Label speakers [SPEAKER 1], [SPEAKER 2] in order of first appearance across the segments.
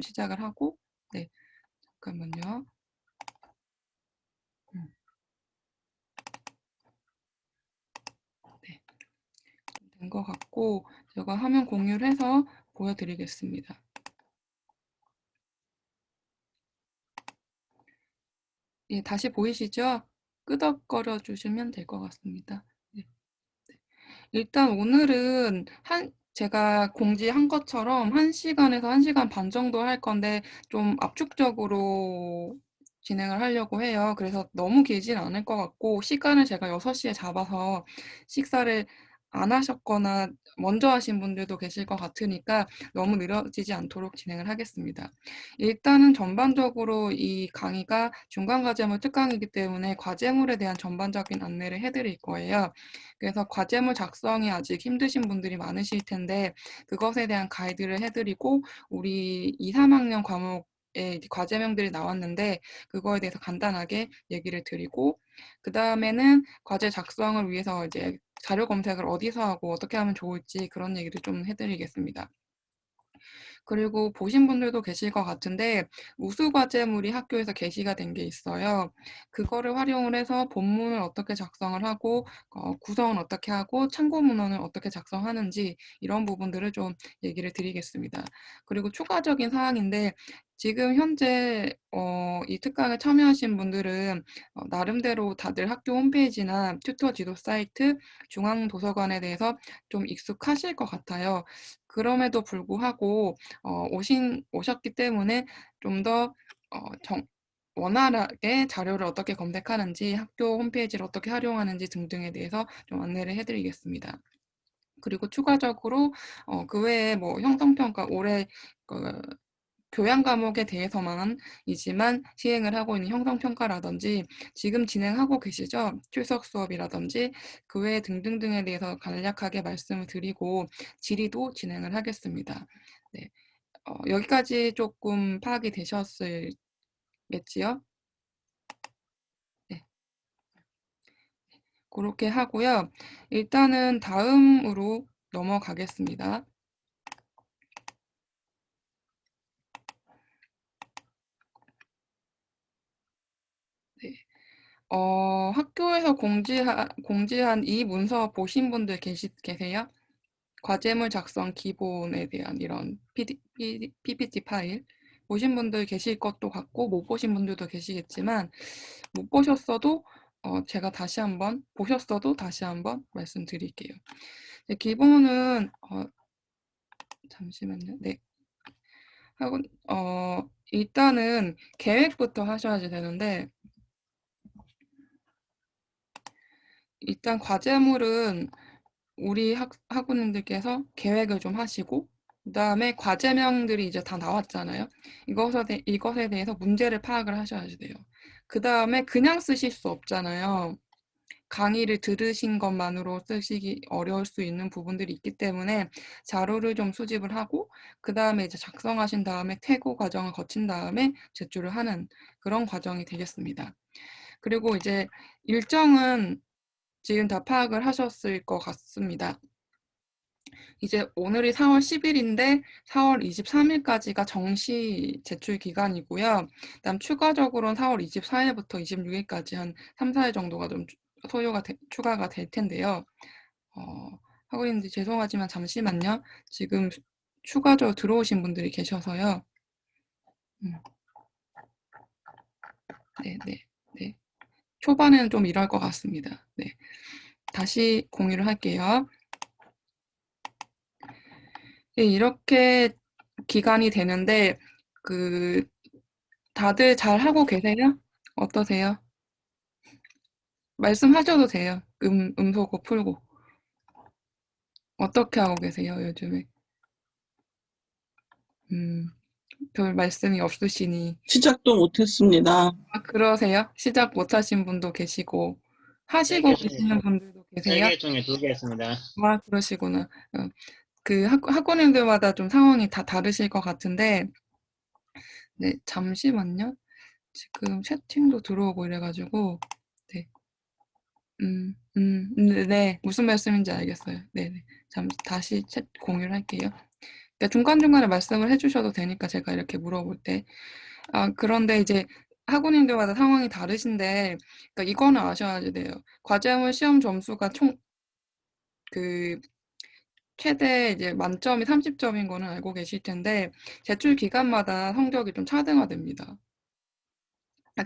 [SPEAKER 1] 시작을 하고, 네, 잠깐만요. 네, 된 것 같고 제가 화면 공유를 해서 보여드리겠습니다. 예, 다시 보이시죠? 끄덕거려 주시면 될 것 같습니다. 네. 일단 오늘은 제가 공지한 것처럼 1시간에서 1시간 반 정도 할 건데 좀 압축적으로 진행을 하려고 해요. 그래서 너무 길진 않을 것 같고 시간을 제가 6시에 잡아서 식사를 안 하셨거나 먼저 하신 분들도 계실 것 같으니까 너무 느려지지 않도록 진행을 하겠습니다. 일단은 전반적으로 이 강의가 중간과제물 특강이기 때문에 과제물에 대한 전반적인 안내를 해드릴 거예요. 그래서 과제물 작성이 아직 힘드신 분들이 많으실 텐데 그것에 대한 가이드를 해드리고 우리 2, 3학년 과목에 과제명들이 나왔는데 그거에 대해서 간단하게 얘기를 드리고 그 다음에는 과제 작성을 위해서 이제 자료 검색을 어디서 하고 어떻게 하면 좋을지 그런 얘기를 좀 해드리겠습니다. 그리고 보신 분들도 계실 것 같은데 우수 과제물이 학교에서 게시가 된 게 있어요. 그거를 활용을 해서 본문을 어떻게 작성을 하고 구성은 어떻게 하고 참고 문헌을 어떻게 작성하는지 이런 부분들을 좀 얘기를 드리겠습니다. 그리고 추가적인 사항인데 지금 현재 이 특강에 참여하신 분들은 나름대로 다들 학교 홈페이지나 튜터 지도 사이트, 중앙도서관에 대해서 좀 익숙하실 것 같아요. 그럼에도 불구하고 오셨기 때문에 좀 더 원활하게 자료를 어떻게 검색하는지, 학교 홈페이지를 어떻게 활용하는지 등등에 대해서 좀 안내를 해드리겠습니다. 그리고 추가적으로 그 외에 뭐 형성평가 올해 교양 과목에 대해서만이지만 시행을 하고 있는 형성평가라든지 지금 진행하고 계시죠? 출석 수업이라든지 그 외 등등등에 대해서 간략하게 말씀을 드리고 질의도 진행을 하겠습니다. 네, 여기까지 조금 파악이 되셨을겠지요? 네, 그렇게 하고요. 일단은 다음으로 넘어가겠습니다. 네. 학교에서 공지한 이 문서 보신 분들 계세요? 과제물 작성 기본에 대한 이런 PPT 파일 보신 분들 계실 것도 같고 못 보신 분들도 계시겠지만 못 보셨어도 제가 다시 한번 보셨어도 다시 한번 말씀드릴게요. 기본은 잠시만요. 네. 하고 일단은 계획부터 하셔야 되는데 일단 과제물은 우리 학우님들께서 계획을 좀 하시고 그다음에 과제명들이 이제 다 나왔잖아요. 이것에 대해서 문제를 파악을 하셔야 돼요. 그다음에 그냥 쓰실 수 없잖아요. 강의를 들으신 것만으로 쓰시기 어려울 수 있는 부분들이 있기 때문에 자료를 좀 수집을 하고 그다음에 이제 작성하신 다음에 퇴고 과정을 거친 다음에 제출을 하는 그런 과정이 되겠습니다. 그리고 이제 일정은 지금 다 파악을 하셨을 것 같습니다. 이제 오늘이 4월 10일인데 4월 23일까지가 정시 제출 기간이고요. 그다음 추가적으로는 4월 24일부터 26일까지 한 3, 4일 정도가 좀 추가가 될 텐데요. 학우님들 죄송하지만 잠시만요. 지금 추가적으로 들어오신 분들이 계셔서요. 네, 네, 네. 초반에는 좀 이럴 것 같습니다. 네. 다시 공유를 할게요. 네, 이렇게 기간이 되는데 다들 잘 하고 계세요? 어떠세요? 말씀하셔도 돼요. 음소거 풀고. 어떻게 하고 계세요, 요즘에? 음, 별 말씀이 없으시니.
[SPEAKER 2] 시작도 못했습니다.
[SPEAKER 1] 아, 그러세요? 시작 못 하신 분도 계시고, 하시고
[SPEAKER 3] 3개 중에,
[SPEAKER 1] 계시는 분들도 계세요?
[SPEAKER 3] 3개 중에 2개 했습니다.
[SPEAKER 1] 아, 그러시구나. 그 학원님들마다 좀 상황이 다 다르실 것 같은데, 네, 잠시만요. 지금 채팅도 들어오고 이래가지고, 네. 네. 무슨 말씀인지 알겠어요. 네네. 다시 챗 공유를 할게요. 그러니까 중간중간에 말씀을 해 주셔도 되니까 제가 이렇게 물어볼 때. 그런데 이제 학우님들마다 상황이 다르신데 그러니까 이거는 아셔야 돼요. 과제물 시험 점수가 총 그 최대 이제 만점이 30점인 거는 알고 계실 텐데 제출 기간마다 성적이 좀 차등화됩니다.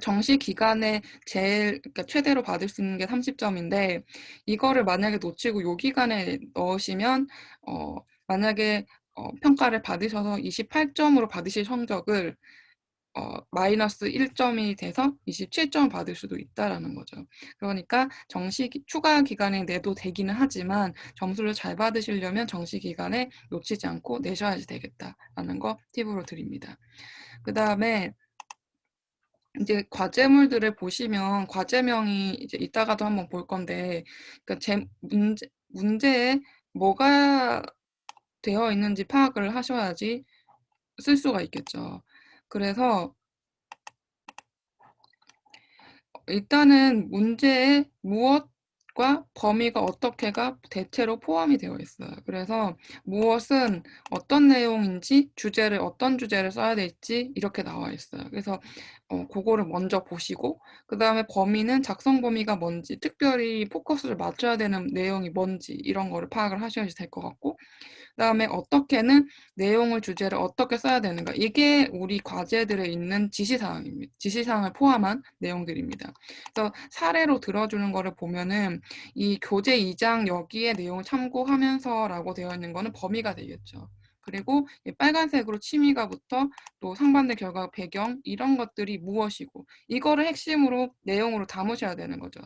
[SPEAKER 1] 정시 기간에 그러니까 최대로 받을 수 있는 게 30점인데 이거를 만약에 놓치고 요 기간에 넣으시면 만약에 평가를 받으셔서 28점으로 받으실 성적을 마이너스 1점이 돼서 27점 받을 수도 있다라는 거죠. 그러니까 정시 추가 기간에 내도 되기는 하지만 점수를 잘 받으시려면 정시 기간에 놓치지 않고 내셔야지 되겠다라는 거 팁으로 드립니다. 그다음에 이제 과제물들을 보시면 과제명이 이제 이따가도 한번 볼 건데 그러니까 문제에 뭐가 되어 있는지 파악을 하셔야지 쓸 수가 있겠죠. 그래서 일단은 문제에 무엇과 범위가 어떻게가 대체로 포함이 되어 있어요. 그래서 무엇은 어떤 내용인지 주제를 어떤 주제를 써야 될지 이렇게 나와 있어요. 그래서 그거를 먼저 보시고 그다음에 범위는 작성 범위가 뭔지 특별히 포커스를 맞춰야 되는 내용이 뭔지 이런 거를 파악을 하셔야 될 것 같고 그다음에 어떻게는 내용을 주제를 어떻게 써야 되는가 이게 우리 과제들에 있는 지시사항입니다. 지시사항을 포함한 내용들입니다. 그래서 사례로 들어주는 거를 보면은 이 교재 2장 여기에 내용을 참고하면서라고 되어 있는 거는 범위가 되겠죠. 그리고 빨간색으로 취미가부터 또 상반된 결과 배경 이런 것들이 무엇이고 이거를 핵심으로 내용으로 담으셔야 되는 거죠.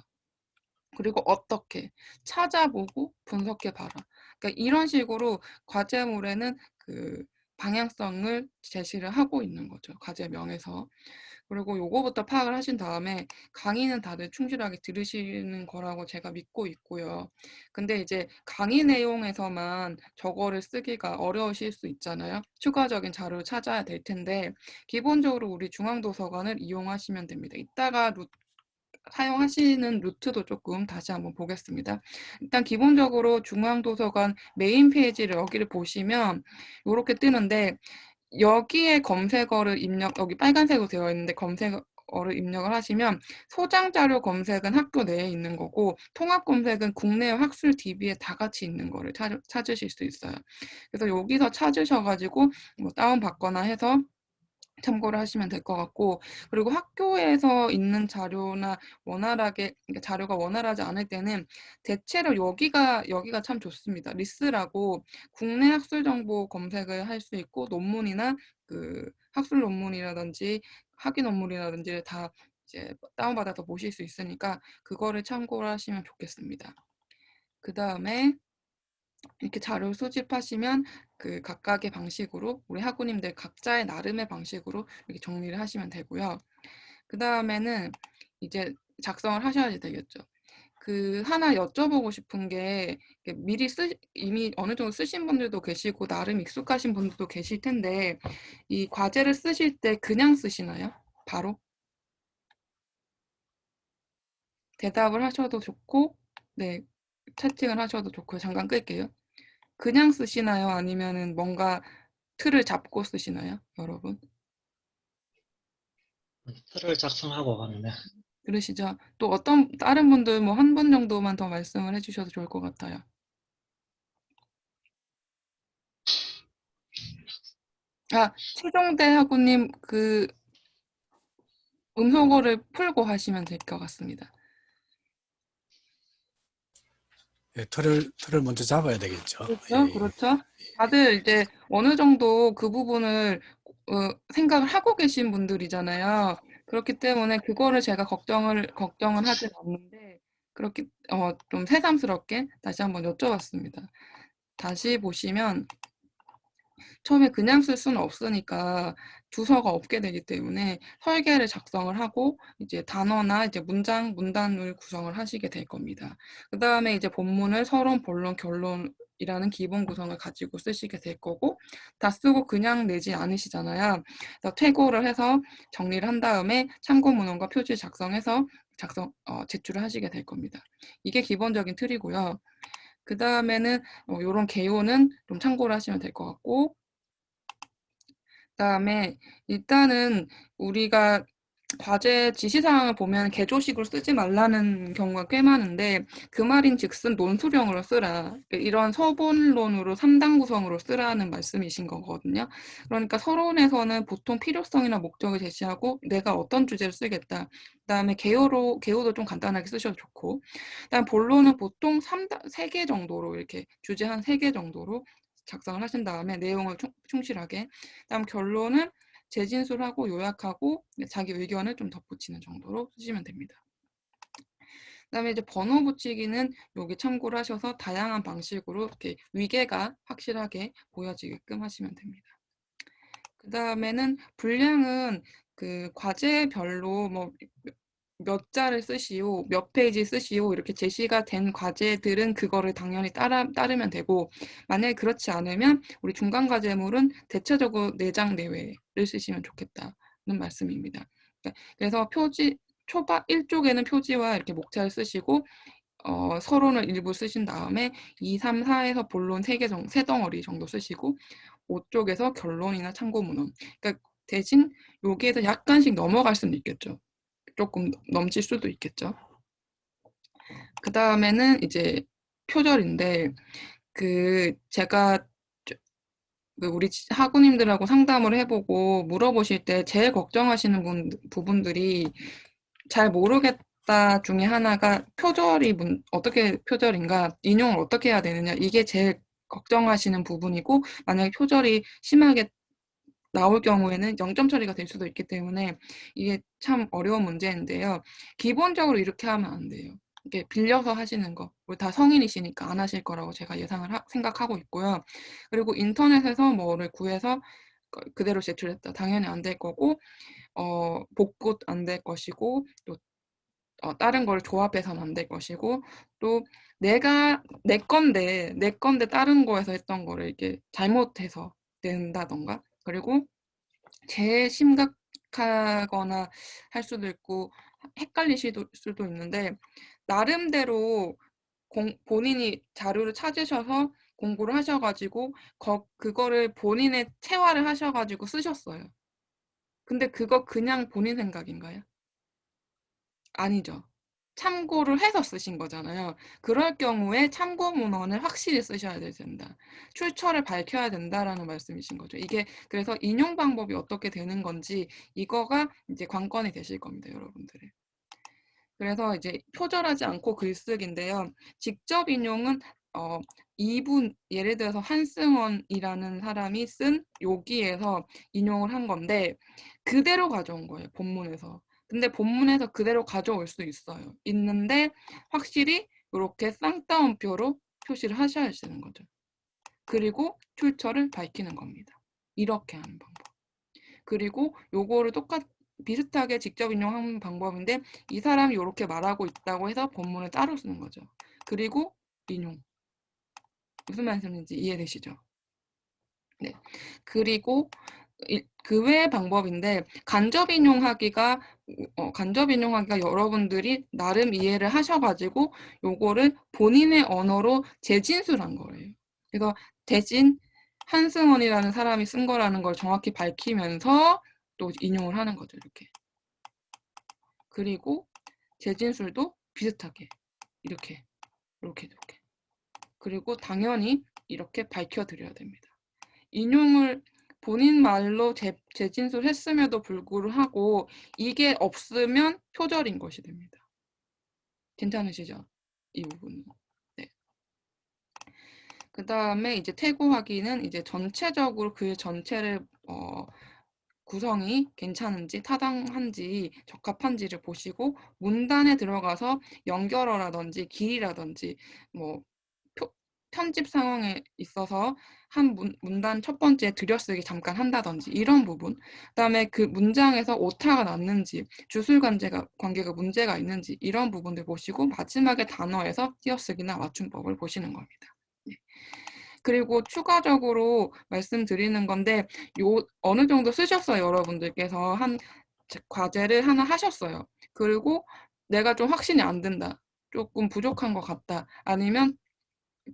[SPEAKER 1] 그리고 어떻게 찾아보고 분석해 봐라. 그러니까 이런 식으로 과제물에는 그 방향성을 제시를 하고 있는 거죠. 과제명에서. 그리고 요거부터 파악을 하신 다음에 강의는 다들 충실하게 들으시는 거라고 제가 믿고 있고요. 근데 이제 강의 내용에서만 저거를 쓰기가 어려우실 수 있잖아요. 추가적인 자료를 찾아야 될 텐데 기본적으로 우리 중앙도서관을 이용하시면 됩니다. 이따가 사용하시는 루트도 조금 다시 한번 보겠습니다. 일단 기본적으로 중앙도서관 메인 페이지를 여기를 보시면 요렇게 뜨는데 여기에 검색어를 여기 빨간색으로 되어 있는데 검색어를 입력을 하시면 소장 자료 검색은 학교 내에 있는 거고 통합 검색은 국내 학술 DB에 다 같이 있는 거를 찾으실 수 있어요. 그래서 여기서 찾으셔 가지고 뭐 다운받거나 해서 참고를 하시면 될 것 같고 그리고 학교에서 있는 자료나 그러니까 자료가 원활하지 않을 때는 대체로 여기가 참 좋습니다. 리스라고 국내 학술 정보 검색을 할 수 있고 논문이나 그 학술 논문이라든지 학위 논문이라든지 다 이제 다운받아서 보실 수 있으니까 그거를 참고를 하시면 좋겠습니다. 그다음에 이렇게 자료를 수집하시면 그 각각의 방식으로 우리 학우님들 각자의 나름의 방식으로 이렇게 정리를 하시면 되고요. 그다음에는 이제 작성을 하셔야 되겠죠. 그 하나 여쭤보고 싶은 게 미리 이미 어느 정도 쓰신 분들도 계시고 나름 익숙하신 분들도 계실 텐데 이 과제를 쓰실 때 그냥 쓰시나요? 바로? 대답을 하셔도 좋고 네, 채팅을 하셔도 좋고요. 잠깐 끌게요. 그냥 쓰시나요? 아니면은 뭔가 틀을 잡고 쓰시나요? 여러분?
[SPEAKER 3] 틀을 작성하고 갑니다.
[SPEAKER 1] 그러시죠? 또 다른 분들 뭐 한 분 정도만 더 말씀을 해주셔도 좋을 것 같아요. 최종대 학우님 그 음소거를 풀고 하시면 될 것 같습니다.
[SPEAKER 4] 예, 틀을 먼저 잡아야 되겠죠.
[SPEAKER 1] 그렇죠?
[SPEAKER 4] 예,
[SPEAKER 1] 그렇죠? 다들 이제 어느 정도 그 부분을 생각을 하고 계신 분들이잖아요. 그렇기 때문에 그거를 제가 걱정은 하진 않는데 좀 새삼스럽게 다시 한번 여쭤봤습니다. 다시 보시면 처음에 그냥 쓸 수는 없으니까 주소가 없게 되기 때문에 설계를 작성을 하고 이제 단어나 이제 문단을 구성을 하시게 될 겁니다. 그다음에 이제 본문을 서론, 본론, 결론이라는 기본 구성을 가지고 쓰시게 될 거고 다 쓰고 그냥 내지 않으시잖아요. 그래서 퇴고를 해서 정리를 한 다음에 참고 문헌과 표지 작성해서 제출을 하시게 될 겁니다. 이게 기본적인 틀이고요. 그 다음에는 요런 개요는 좀 참고를 하시면 될 것 같고 그다음에 일단은 우리가 과제 지시사항을 보면 개조식으로 쓰지 말라는 경우가 꽤 많은데 그 말인즉슨 논술형으로 쓰라. 이런 서본론으로 3단 구성으로 쓰라는 말씀이신 거거든요. 그러니까 서론에서는 보통 필요성이나 목적을 제시하고 내가 어떤 주제를 쓰겠다. 그다음에 개요도 좀 간단하게 쓰셔도 좋고. 그다음 본론은 보통 3개 정도로 이렇게 주제 한 3개 정도로 작성을 하신 다음에 내용을 충실하게. 그다음 결론은 재진술하고 요약하고 자기 의견을 좀 덧붙이는 정도로 쓰시면 됩니다. 그다음에 이제 번호 붙이기는 여기 참고를 하셔서 다양한 방식으로 이렇게 위계가 확실하게 보여지게끔 하시면 됩니다. 그다음에는 분량은 그 과제별로 뭐 몇 자를 쓰시오, 몇 페이지 쓰시오 이렇게 제시가 된 과제들은 그거를 당연히 따르면 되고 만약에 그렇지 않으면 우리 중간 과제물은 대체적으로 4장 내외를 쓰시면 좋겠다는 말씀입니다. 그래서 표지 초반 1쪽에는 표지와 이렇게 목차를 쓰시고 서론을 일부 쓰신 다음에 2, 3, 4에서 본론 3개 정도, 3덩어리 정도 쓰시고 5쪽에서 결론이나 참고 문헌. 그러니까 대신 여기에서 약간씩 넘어갈 수는 있겠죠. 조금 넘칠 수도 있겠죠. 그 다음에는 이제 표절인데 제가 우리 학우님들하고 상담을 해보고 물어보실 때 제일 걱정하시는 부분들이 잘 모르겠다 중에 하나가 표절이 어떻게 표절인가, 인용을 어떻게 해야 되느냐, 이게 제일 걱정하시는 부분이고 만약에 표절이 심하게 나올 경우에는 0점 처리가 될 수도 있기 때문에 이게 참 어려운 문제인데요. 기본적으로 이렇게 하면 안 돼요. 이게 빌려서 하시는 거. 우리 다 성인이시니까 안 하실 거라고 제가 생각하고 있고요. 그리고 인터넷에서 뭐를 구해서 그대로 제출했다. 당연히 안 될 거고, 복구 안 될 것이고, 또 다른 걸 조합해서는 안 될 것이고, 또 내 건데 다른 거에서 했던 거를 이렇게 잘못해서 낸다던가, 그리고 제일 심각하거나 할 수도 있고 헷갈리실 수도 있는데 나름대로 본인이 자료를 찾으셔서 공부를 하셔가지고 그거를 본인의 체화를 하셔가지고 쓰셨어요. 근데 그거 그냥 본인 생각인가요? 아니죠. 참고를 해서 쓰신 거잖아요. 그럴 경우에 참고 문헌을 확실히 쓰셔야 된다. 출처를 밝혀야 된다라는 말씀이신 거죠. 이게 그래서 인용 방법이 어떻게 되는 건지 이거가 이제 관건이 되실 겁니다, 여러분들의. 그래서 이제 표절하지 않고 글쓰기인데요. 직접 인용은 2분, 예를 들어서 한승원이라는 사람이 쓴 여기에서 인용을 한 건데 그대로 가져온 거예요, 본문에서. 근데 본문에서 그대로 가져올 수 있어요. 있는데 확실히 이렇게 쌍따옴표로 표시를 하셔야 되는 거죠. 그리고 출처를 밝히는 겁니다. 이렇게 하는 방법. 그리고 요거를 비슷하게 직접 인용하는 방법인데 이 사람이 이렇게 말하고 있다고 해서 본문을 따로 쓰는 거죠. 그리고 인용. 무슨 말씀인지 이해되시죠? 네. 그리고 그 외의 방법인데 간접 인용하기가 여러분들이 나름 이해를 하셔가지고 요거를 본인의 언어로 재진술한 거예요. 그래서 대신 한승원이라는 사람이 쓴 거라는 걸 정확히 밝히면서 또 인용을 하는 거죠. 이렇게. 그리고 재진술도 비슷하게 이렇게. 그리고 당연히 이렇게 밝혀드려야 됩니다. 인용을 본인 말로 재진술했음에도 불구하고 이게 없으면 표절인 것이 됩니다. 괜찮으시죠? 이 부분은. 네. 그 다음에 이제 퇴고하기는 이제 전체적으로 그 전체를 구성이 괜찮은지 타당한지 적합한지를 보시고 문단에 들어가서 연결어라든지 길이라든지 뭐 편집 상황에 있어서 한 문단 첫 번째 들여쓰기 잠깐 한다든지 이런 부분, 그다음에 그 문장에서 오타가 났는지 주술 관계가 문제가 있는지 이런 부분들 보시고 마지막에 단어에서 띄어쓰기나 맞춤법을 보시는 겁니다. 네. 그리고 추가적으로 말씀드리는 건데 어느 정도 쓰셨어요. 여러분들께서 한 과제를 하나 하셨어요. 그리고 내가 좀 확신이 안 든다. 조금 부족한 것 같다. 아니면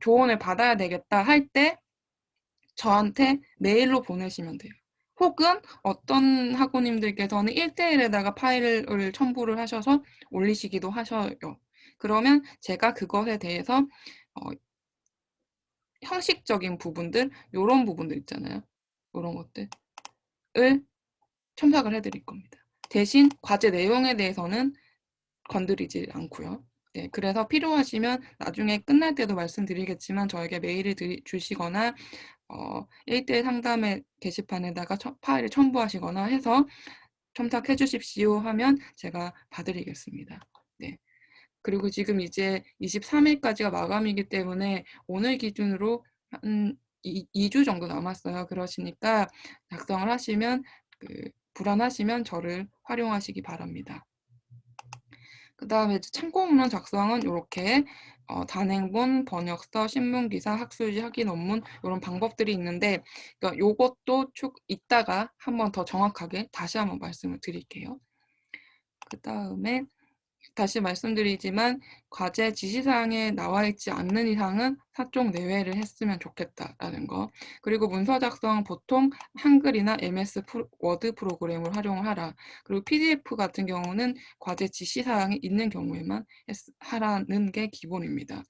[SPEAKER 1] 조언을 받아야 되겠다 할 때 저한테 메일로 보내시면 돼요. 혹은 어떤 학우님들께서는 1대1에다가 파일을 첨부를 하셔서 올리시기도 하셔요. 그러면 제가 그것에 대해서 형식적인 부분들, 요런 부분들 있잖아요. 요런 것들을 첨삭을 해드릴 겁니다. 대신 과제 내용에 대해서는 건드리지 않고요. 네, 그래서 필요하시면 나중에 끝날 때도 말씀드리겠지만 저에게 메일을 주시거나 1대1 상담의 게시판에다가 파일을 첨부하시거나 해서 첨삭해 주십시오 하면 제가 봐드리겠습니다. 네. 그리고 지금 이제 23일까지가 마감이기 때문에 오늘 기준으로 한 2주 정도 남았어요. 그러시니까 작성을 하시면 불안하시면 저를 활용하시기 바랍니다. 그 다음에 참고문헌 작성은 이렇게 단행본, 번역서, 신문기사, 학술지, 학위 논문 이런 방법들이 있는데 그러니까 요것도 이따가 한번 더 정확하게 다시 한번 말씀을 드릴게요. 그 다음에 다시 말씀드리지만 과제 지시사항에 나와 있지 않는 이상은 사쪽 내외를 했으면 좋겠다라는 거. 그리고 문서 작성은 보통 한글이나 MS 워드 프로그램을 활용을 하라. 그리고 PDF 같은 경우는 과제 지시사항이 있는 경우에만 하라는 게 기본입니다.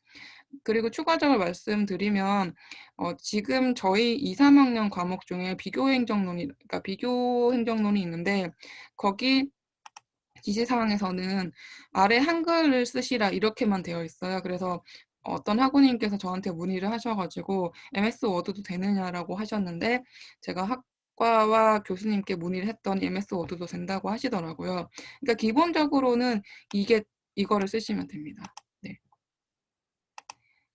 [SPEAKER 1] 그리고 추가적으로 말씀드리면 지금 저희 2, 3학년 과목 중에 그러니까 비교 행정론이 있는데 거기 지시사항에서는 아래 한글을 쓰시라 이렇게만 되어 있어요. 그래서 어떤 학우님께서 저한테 문의를 하셔가지고 MS 워드도 되느냐라고 하셨는데 제가 학과와 교수님께 문의를 했더니 MS 워드도 된다고 하시더라고요. 그러니까 기본적으로는 이거를 쓰시면 됩니다. 네.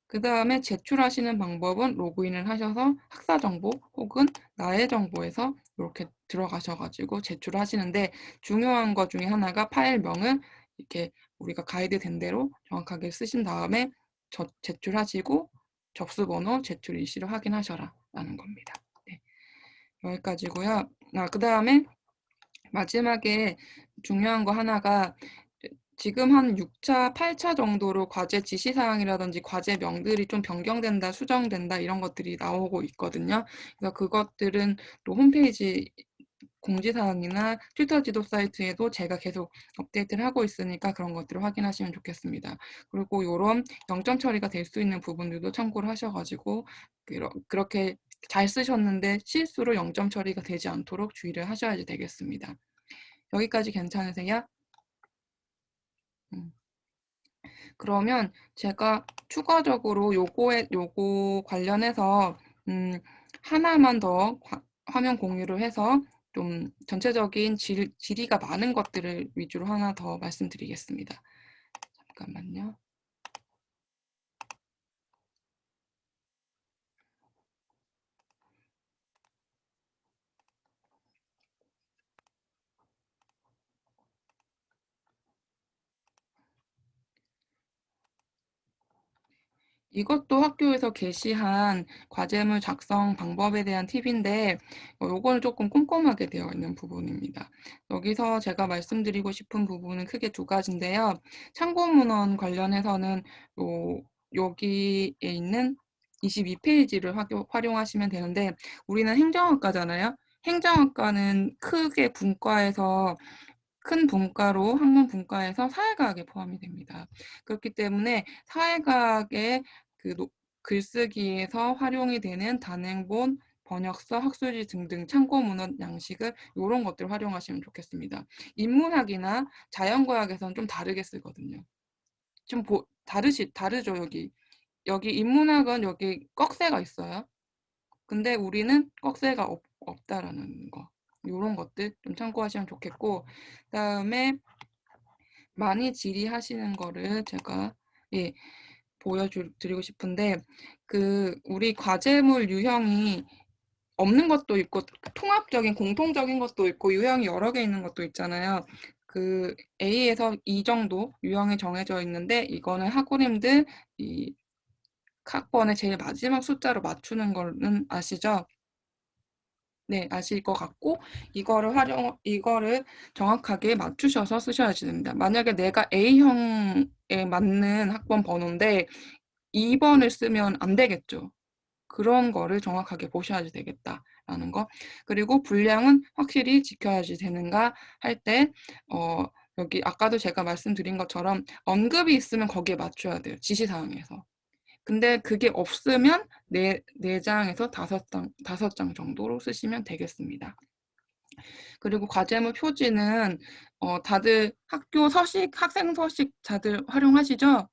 [SPEAKER 1] 그 다음에 제출하시는 방법은 로그인을 하셔서 학사정보 혹은 나의 정보에서 이렇게 들어가셔가지고 제출하시는데 중요한 것 중에 하나가 파일명을 이렇게 우리가 가이드 된 대로 정확하게 쓰신 다음에 제출하시고 접수번호, 제출 일시를 확인하셔라 라는 겁니다. 네. 여기까지고요. 그 다음에 마지막에 중요한 거 하나가 지금 한 6차, 8차 정도로 과제 지시사항이라든지 과제명들이 좀 변경된다, 수정된다 이런 것들이 나오고 있거든요. 그래서 그것들은 또 홈페이지 공지사항이나 튜터 지도 사이트에도 제가 계속 업데이트를 하고 있으니까 그런 것들을 확인하시면 좋겠습니다. 그리고 이런 0점 처리가 될 수 있는 부분들도 참고를 하셔가지고 그렇게 잘 쓰셨는데 실수로 0점 처리가 되지 않도록 주의를 하셔야지 되겠습니다. 여기까지 괜찮으세요? 그러면 제가 추가적으로 요거 관련해서 하나만 더 화면 공유를 해서 좀 전체적인 질의가 많은 것들을 위주로 하나 더 말씀드리겠습니다. 잠깐만요. 이것도 학교에서 게시한 과제물 작성 방법에 대한 팁인데 요거는 조금 꼼꼼하게 되어 있는 부분입니다. 여기서 제가 말씀드리고 싶은 부분은 크게 두 가지인데요. 참고문헌 관련해서는 여기에 있는 22페이지를 활용하시면 되는데 우리는 행정학과잖아요. 행정학과는 크게 큰 분과로 학문 분과에서 사회과학에 포함이 됩니다. 그렇기 때문에 사회과학의 글쓰기에서 활용이 되는 단행본, 번역서, 학술지 등등 참고문헌 양식을 이런 것들을 활용하시면 좋겠습니다. 인문학이나 자연과학에서는 좀 다르게 쓰거든요. 좀 다르죠, 여기. 여기 인문학은 여기 꺽쇠가 있어요. 근데 우리는 꺽쇠가 없다라는 거. 이런 것들 좀 참고하시면 좋겠고 그다음에 많이 질의하시는 거를 제가 보여드리고 싶은데 우리 과제물 유형이 없는 것도 있고 통합적인 공통적인 것도 있고 유형이 여러 개 있는 것도 있잖아요. A에서 E 정도 유형이 정해져 있는데 이거는 학우님들 이 학번의 제일 마지막 숫자로 맞추는 거는 아시죠? 네, 아실 것 같고 이거를 정확하게 맞추셔서 쓰셔야 됩니다. 만약에 내가 A형에 맞는 학번 번호인데 2번을 쓰면 안 되겠죠. 그런 거를 정확하게 보셔야 되겠다 라는 거. 그리고 분량은 확실히 지켜야지 되는가 할 때 여기 아까도 제가 말씀드린 것처럼 언급이 있으면 거기에 맞춰야 돼요. 지시사항에서. 근데 그게 없으면 4장에서 5장 정도로 쓰시면 되겠습니다. 그리고 과제물 표지는 다들 학교 서식, 학생 서식 다들 활용하시죠?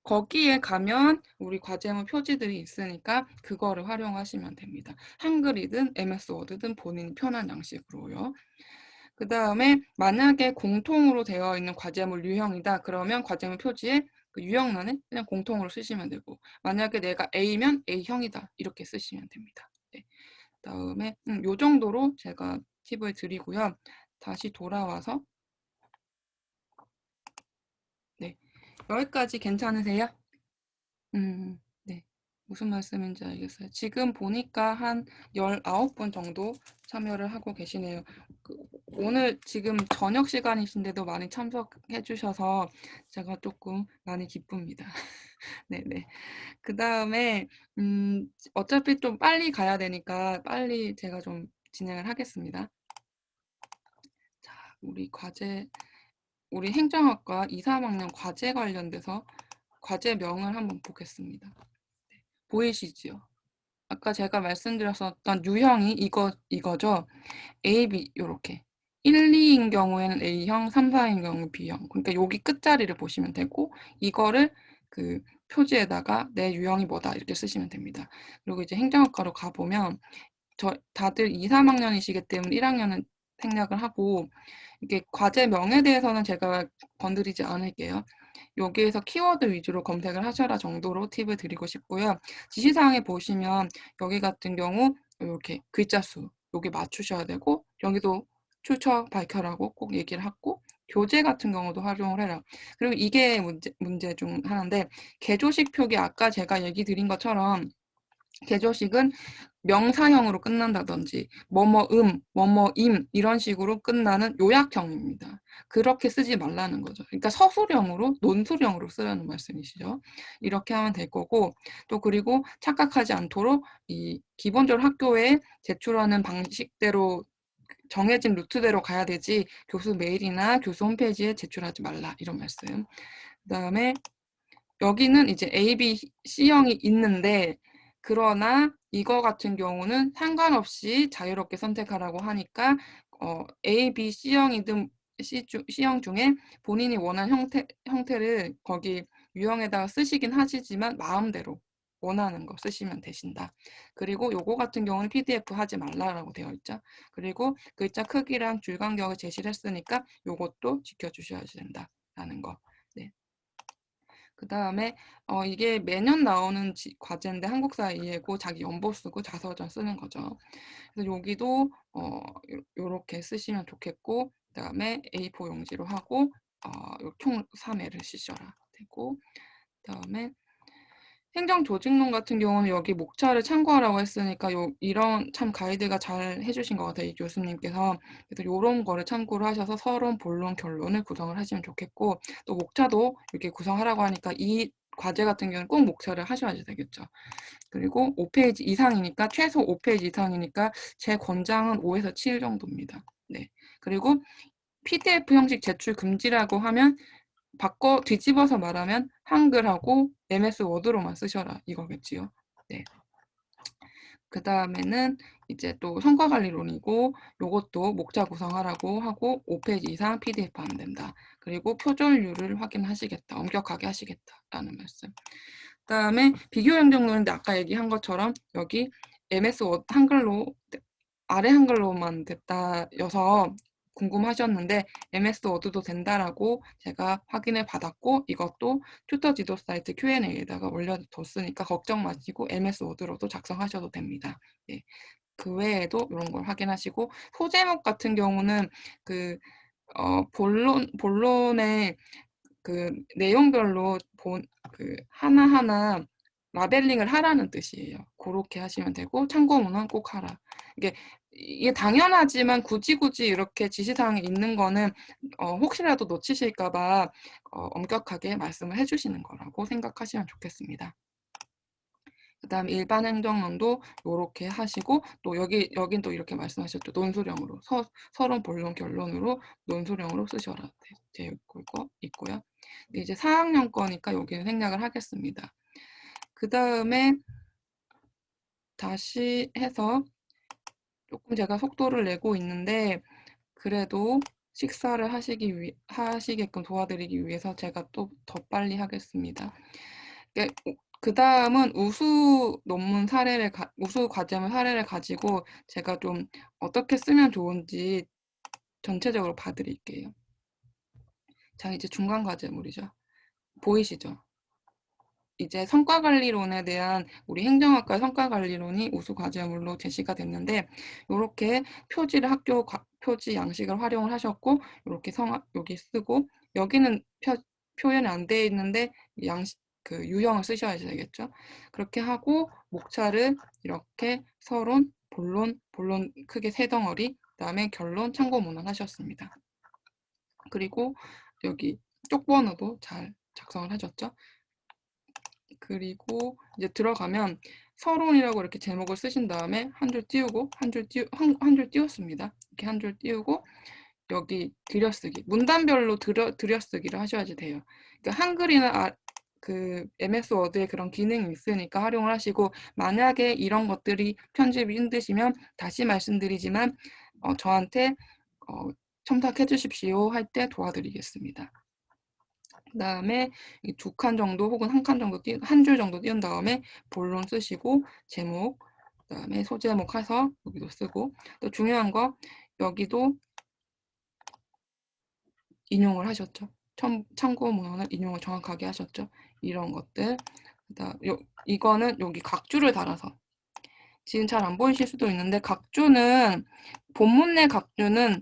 [SPEAKER 1] 거기에 가면 우리 과제물 표지들이 있으니까 그거를 활용하시면 됩니다. 한글이든 MS 워드든 본인이 편한 양식으로요. 그 다음에 만약에 공통으로 되어 있는 과제물 유형이다. 그러면 과제물 표지에 그 유형란에 그냥 공통으로 쓰시면 되고, 만약에 내가 A면 A형이다. 이렇게 쓰시면 됩니다. 네. 그다음에 요 정도로 제가 팁을 드리고요. 다시 돌아와서 네. 여기까지 괜찮으세요? 네. 무슨 말씀인지 알겠어요. 지금 보니까 한 19분 정도 참여를 하고 계시네요. 오늘 지금 저녁 시간이신데도 많이 참석해 주셔서 제가 조금 많이 기쁩니다. 네네. 그 다음에 어차피 좀 빨리 가야 되니까 빨리 제가 좀 진행을 하겠습니다. 자, 우리 행정학과 2, 3학년 과제 관련돼서 과제명을 한번 보겠습니다. 네, 보이시지요? 아까 제가 말씀드렸었던 유형이 이거죠. A, B 요렇게 1, 2인 경우에는 A형, 3, 4인 경우 B형. 그러니까 여기 끝자리를 보시면 되고 이거를 그 표지에다가 내 유형이 뭐다 이렇게 쓰시면 됩니다. 그리고 이제 행정학과로 가보면 다들 2, 3학년이시기 때문에 1학년은 생략을 하고 이게 과제명에 대해서는 제가 건드리지 않을게요. 여기에서 키워드 위주로 검색을 하셔라 정도로 팁을 드리고 싶고요. 지시사항에 보시면 여기 같은 경우 이렇게 글자 수 여기 맞추셔야 되고 여기도 출처 밝혀라고 꼭 얘기를 하고 교재 같은 경우도 활용을 해라. 그리고 이게 문제 중 하나인데 개조식 표기 아까 제가 얘기 드린 것처럼 개조식은 명사형으로 끝난다든지 뭐뭐임 이런 식으로 끝나는 요약형입니다. 그렇게 쓰지 말라는 거죠. 그러니까 서술형으로 논술형으로 쓰라는 말씀이시죠. 이렇게 하면 될 거고 또 그리고 착각하지 않도록 이 기본적으로 학교에 제출하는 방식대로 정해진 루트대로 가야 되지 교수 메일이나 교수 홈페이지에 제출하지 말라 이런 말씀. 그다음에 여기는 이제 A, B, C형이 있는데 그러나 이거 같은 경우는 상관없이 자유롭게 선택하라고 하니까 A, B, C형이든 C형 중에 본인이 원하는 형태를 거기 유형에다가 쓰시긴 하시지만 마음대로 원하는 거 쓰시면 되신다. 그리고 요거 같은 경우는 PDF 하지 말라라고 되어 있죠. 그리고 글자 크기랑 줄 간격을 제시를 했으니까 요것도 지켜주셔야 된다라는 거. 네. 그 다음에 이게 매년 나오는 과제인데 한국사 이해고 자기 연보 쓰고 자서전 쓰는 거죠. 그래서 여기도 요렇게 쓰시면 좋겠고 그 다음에 A4 용지로 하고 총 3회를 쓰셔라 되고 그 다음에 행정조직론 같은 경우는 여기 목차를 참고하라고 했으니까 이런 참 가이드가 잘 해주신 것 같아요. 이 교수님께서. 그래서 이런 거를 참고를 하셔서 서론, 본론, 결론을 구성을 하시면 좋겠고 또 목차도 이렇게 구성하라고 하니까 이 과제 같은 경우는 꼭 목차를 하셔야 되겠죠. 그리고 5페이지 이상이니까 최소 5페이지 이상이니까 제 권장은 5에서 7 정도입니다. 네. 그리고 PDF 형식 제출 금지라고 하면 뒤집어서 말하면 한글하고 MS 워드로만 쓰셔라 이거겠지요. 네. 그 다음에는 이제 또 성과관리론이고 요것도 목차 구성하라고 하고 5페이지 이상 PDF 하면 된다. 그리고 표절률을 확인하시겠다. 엄격하게 하시겠다라는 말씀. 그 다음에 비교행정론인데 아까 얘기한 것처럼 여기 MS 워드 한글로 아래 한글로만 됐다여서 궁금하셨는데 MS 워드도 된다라고 제가 확인을 받았고 이것도 튜터 지도 사이트 Q&A에다가 올려뒀으니까 걱정 마시고 MS 워드로도 작성하셔도 됩니다. 네. 그 외에도 이런 걸 확인하시고 소제목 같은 경우는 그 본론의 그 내용별로 하나하나 라벨링을 하라는 뜻이에요. 그렇게 하시면 되고 참고문은 꼭 하라. 이게 당연하지만 굳이 이렇게 지시사항이 있는 거는 혹시라도 놓치실까 봐 엄격하게 말씀을 해주시는 거라고 생각하시면 좋겠습니다. 그다음에 일반 행정론도 요렇게 하시고 또 여긴 또 이렇게 말씀하셨죠. 논술형으로 서론, 본론, 결론으로 논술형으로 쓰셔라 되어 있고요. 이제 4학년 거니까 여기는 생략을 하겠습니다. 그다음에 다시 해서 조금 제가 속도를 내고 있는데 그래도 식사를 하시게끔 도와드리기 위해서 제가 또 더 빨리 하겠습니다. 그 다음은 우수 과제물 사례를 가지고 제가 좀 어떻게 쓰면 좋은지 전체적으로 봐드릴게요. 자, 이제 중간 과제물이죠. 보이시죠? 이제 성과관리론에 대한 우리 행정학과의 성과관리론이 우수 과제물로 제시가 됐는데 이렇게 학교 표지 양식을 활용을 하셨고 이렇게 여기 쓰고 여기는 표현이 안 돼 있는데 유형을 쓰셔야 되겠죠. 그렇게 하고 목차를 이렇게 서론, 본론 크게 3덩어리, 그다음에 결론, 참고문헌 하셨습니다. 그리고 여기 쪽번호도 잘 작성을 하셨죠. 그리고 이제 들어가면 서론이라고 이렇게 제목을 쓰신 다음에 한 줄 띄우고 한 줄 띄웠습니다. 이렇게 한 줄 띄우고 여기 들여쓰기 문단별로 들여쓰기를 하셔야지 돼요. 그러니까 한글이나 그 MS 워드에 그런 기능이 있으니까 활용을 하시고 만약에 이런 것들이 편집이 힘드시면 다시 말씀드리지만 저한테 첨삭해 주십시오 할 때 도와드리겠습니다. 그 다음에 2칸 정도 혹은 1칸 정도 한 줄 정도 띄운 다음에 본론 쓰시고 제목, 그 다음에 소제목 해서 여기도 쓰고 또 중요한 거 여기도 인용을 하셨죠. 참고 문헌을 인용을 정확하게 하셨죠. 이런 것들. 이거는 여기 각주를 달아서 지금 잘 안 보이실 수도 있는데 본문 내 각주는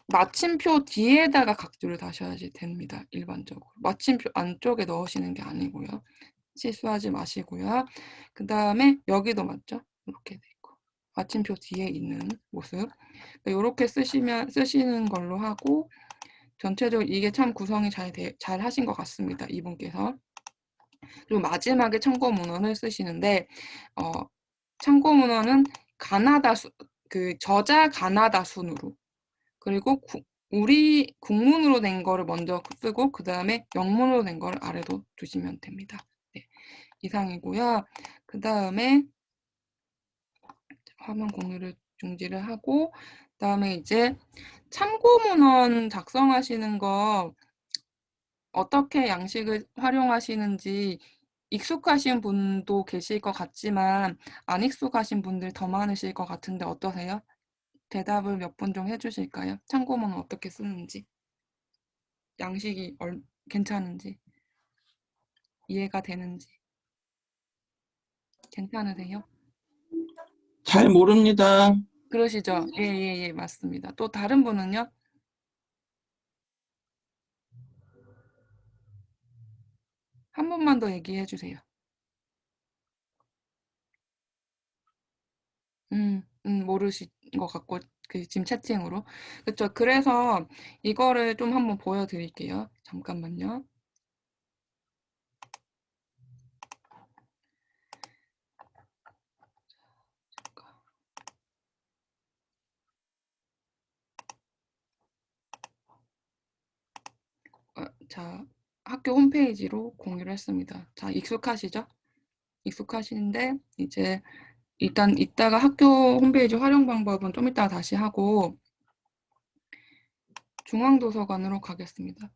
[SPEAKER 1] 마침표 뒤에다가 각주를 다셔야지 됩니다. 일반적으로. 마침표 안쪽에 넣으시는 게 아니고요. 실수하지 마시고요. 그 다음에 여기도 맞죠? 이렇게 돼 있고. 마침표 뒤에 있는 모습. 이렇게 쓰시는 걸로 하고 전체적으로 이게 참 구성이 잘 하신 것 같습니다. 이분께서. 그리고 마지막에 참고문헌을 쓰시는데 참고문헌은 저자 가나다 순으로 그리고 우리 국문으로 된 거를 먼저 쓰고 그 다음에 영문으로 된 거를 아래로 두시면 됩니다. 네, 이상이고요. 그 다음에 화면 공유를 중지를 하고 그 다음에 이제 참고문헌 작성하시는 거 어떻게 양식을 활용하시는지 익숙하신 분도 계실 것 같지만 안 익숙하신 분들 더 많으실 것 같은데 어떠세요? 대답을 몇 분 좀 해주실까요? 참고문헌 어떻게 쓰는지 양식이 괜찮은지 이해가 되는지 괜찮으세요?
[SPEAKER 2] 잘 모릅니다.
[SPEAKER 1] 그러시죠? 예, 맞습니다. 또 다른 분은요? 한 번만 더 얘기해 주세요. 모르신 것 같고 지금 채팅으로. 그렇죠. 그래서 이거를 좀 한번 보여드릴게요. 잠깐만요. 자, 학교 홈페이지로 공유를 했습니다. 자, 익숙하시죠? 익숙하신데 이제 일단 이따가 학교 홈페이지 활용 방법은 좀 이따가 다시 하고 중앙도서관으로 가겠습니다.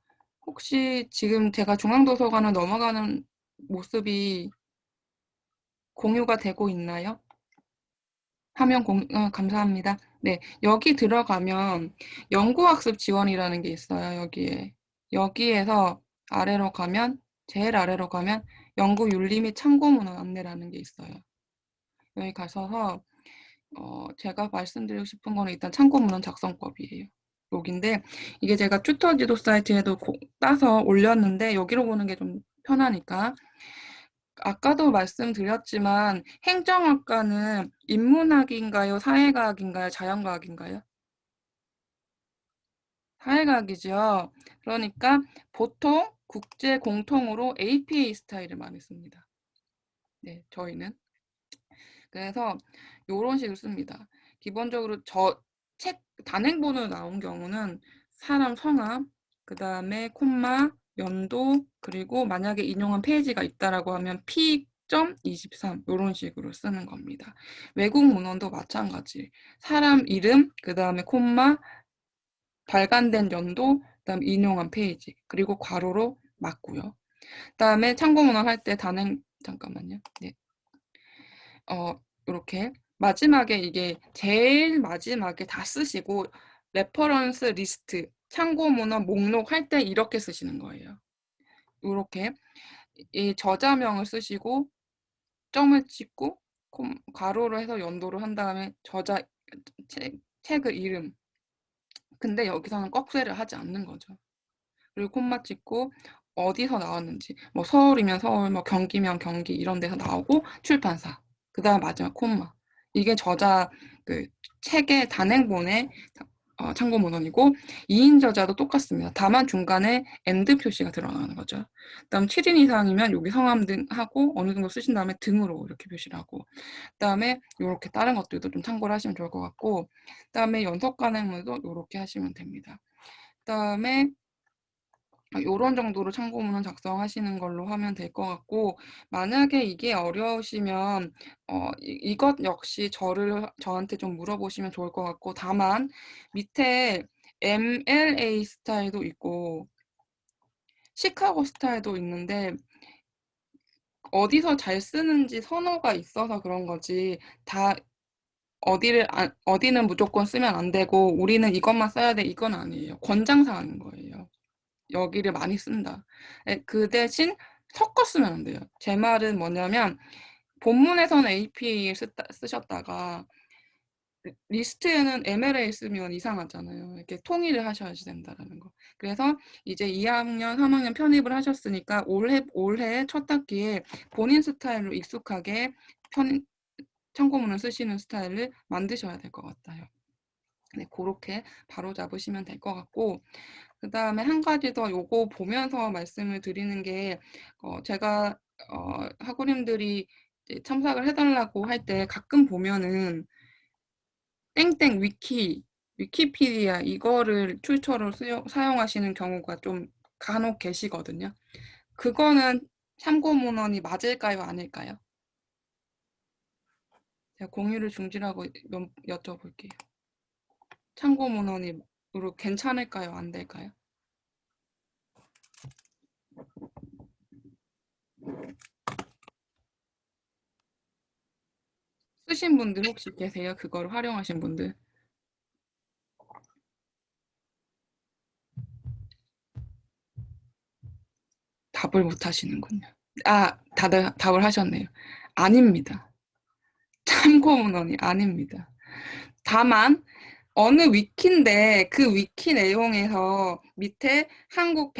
[SPEAKER 1] 혹시 지금 제가 중앙도서관을 넘어가는 모습이 공유가 되고 있나요? 화면 감사합니다. 네, 여기 들어가면 연구학습 지원이라는 게 있어요. 여기에서 아래로 가면 제일 아래로 가면 연구 윤리 및 참고문헌 안내라는 게 있어요. 여기 가셔서 제가 말씀드리고 싶은 거는 일단 참고문헌 작성법이에요. 여기인데 이게 제가 튜터 지도 사이트에도 따서 올렸는데 여기로 보는 게 좀 편하니까 아까도 말씀드렸지만 행정학과는 인문학인가요? 사회과학인가요? 자연과학인가요? 사회과학이죠. 그러니까 보통 국제 공통으로 APA 스타일을 많이 씁니다. 네, 저희는. 그래서 요런 식으로 씁니다. 기본적으로 책 단행본으로 나온 경우는 사람 성함, 그다음에 콤마, 연도, 그리고 만약에 인용한 페이지가 있다라고 하면 P.23 요런 식으로 쓰는 겁니다. 외국 문헌도 마찬가지. 사람 이름, 그다음에 콤마, 발간된 연도, 그다음 인용한 페이지, 그리고 괄호로 맞고요. 그다음에 참고 문헌 할 때 잠깐만요. 네. 요렇게 마지막에 이게 제일 마지막에 다 쓰시고 레퍼런스 리스트, 참고 문헌 목록 할 때 이렇게 쓰시는 거예요. 요렇게 이 저자명을 쓰시고 점을 찍고 괄호로 해서 연도를 한 다음에 책의 이름. 근데 여기서는 꺽쇠를 하지 않는 거죠. 그리고 콤마 찍고 어디서 나왔는지, 뭐 서울이면 서울, 뭐 경기면 경기 이런 데서 나오고 출판사. 그다음 마지막 콤마. 이게 저자 그 책의 단행본의 참고 문헌이고 2인 저자도 똑같습니다. 다만 중간에 엔드 표시가 들어가는 거죠. 그다음 7인 이상이면 여기 성함 등 하고 어느 정도 쓰신 다음에 등으로 이렇게 표시를 하고 그다음에 요렇게 다른 것들도 좀 참고를 하시면 좋을 것 같고 그다음에 연속 간행문도 요렇게 하시면 됩니다. 그다음에 요런 정도로 참고문헌 작성하시는 걸로 하면 될 것 같고 만약에 이게 어려우시면 이것 역시 저한테 좀 물어보시면 좋을 것 같고 다만 밑에 MLA 스타일도 있고 시카고 스타일도 있는데 어디서 잘 쓰는지 선호가 있어서 그런 거지 다 어디는 무조건 쓰면 안 되고 우리는 이것만 써야 돼 이건 아니에요. 권장사항인 거예요. 여기를 많이 쓴다. 그 대신 섞어 쓰면 안 돼요. 제 말은 뭐냐면 본문에서는 APA를 쓰셨다가 리스트에는 MLA 쓰면 이상하잖아요. 이렇게 통일을 하셔야 된다라는 거. 그래서 이제 2학년, 3학년 편입을 하셨으니까 올해 첫 학기에 본인 스타일로 익숙하게 참고문을 쓰시는 스타일을 만드셔야 될 것 같아요. 네, 그렇게 바로 잡으시면 될 것 같고 그 다음에 한 가지 더 요거 보면서 말씀을 드리는 게 제가 학우님들이 첨삭을 해달라고 할 때 가끔 보면은 땡땡 위키피디아 이거를 출처로 사용하시는 경우가 좀 간혹 계시거든요. 그거는 참고문헌이 맞을까요? 아닐까요? 제가 공유를 중지하고 여쭤볼게요. 참고문헌이 괜찮을까요? 안 될까요? 쓰신 분들 혹시 계세요? 그걸 활용하신 분들? 답을 못 하시는군요. 다들 답을 하셨네요. 아닙니다. 참고문헌이 아닙니다. 다만 어느 위키인데 그 위키 내용에서 밑에 한국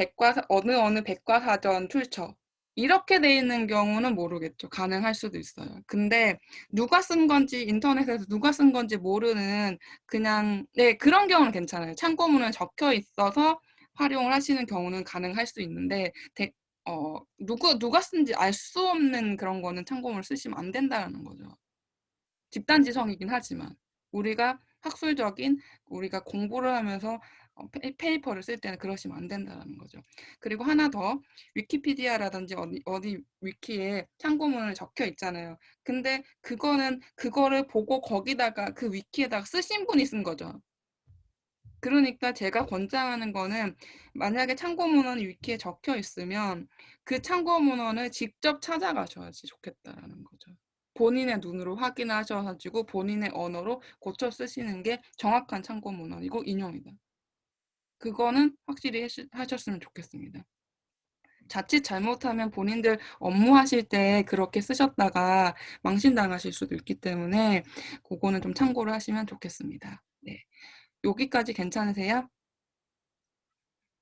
[SPEAKER 1] 어느 백과사전 출처 이렇게 돼 있는 경우는 모르겠죠. 가능할 수도 있어요. 근데 누가 쓴 건지 인터넷에서 누가 쓴 건지 모르는 그냥 그런 경우는 괜찮아요. 참고문헌 적혀 있어서 활용을 하시는 경우는 가능할 수 있는데 누가 쓴지 알 수 없는 그런 거는 참고문을 쓰시면 안 된다는 거죠. 집단지성이긴 하지만 우리가 우리가 공부를 하면서 페이퍼를 쓸 때는 그러시면 안 된다는 거죠. 그리고 하나 더 위키피디아라든지 어디 위키에 참고문을 적혀 있잖아요. 근데 그거를 보고 거기다가 그 위키에다가 쓰신 분이 쓴 거죠. 그러니까 제가 권장하는 거는 만약에 참고문헌이 위키에 적혀 있으면 그 참고문헌을 직접 찾아가셔야지 좋겠다라는 거죠. 본인의 눈으로 확인하셔가지고 본인의 언어로 고쳐 쓰시는 게 정확한 참고문헌이고 인용이다. 그거는 확실히 하셨으면 좋겠습니다. 자칫 잘못하면 본인들 업무하실 때 그렇게 쓰셨다가 망신당하실 수도 있기 때문에 그거는 좀 참고를 하시면 좋겠습니다. 네. 여기까지 괜찮으세요?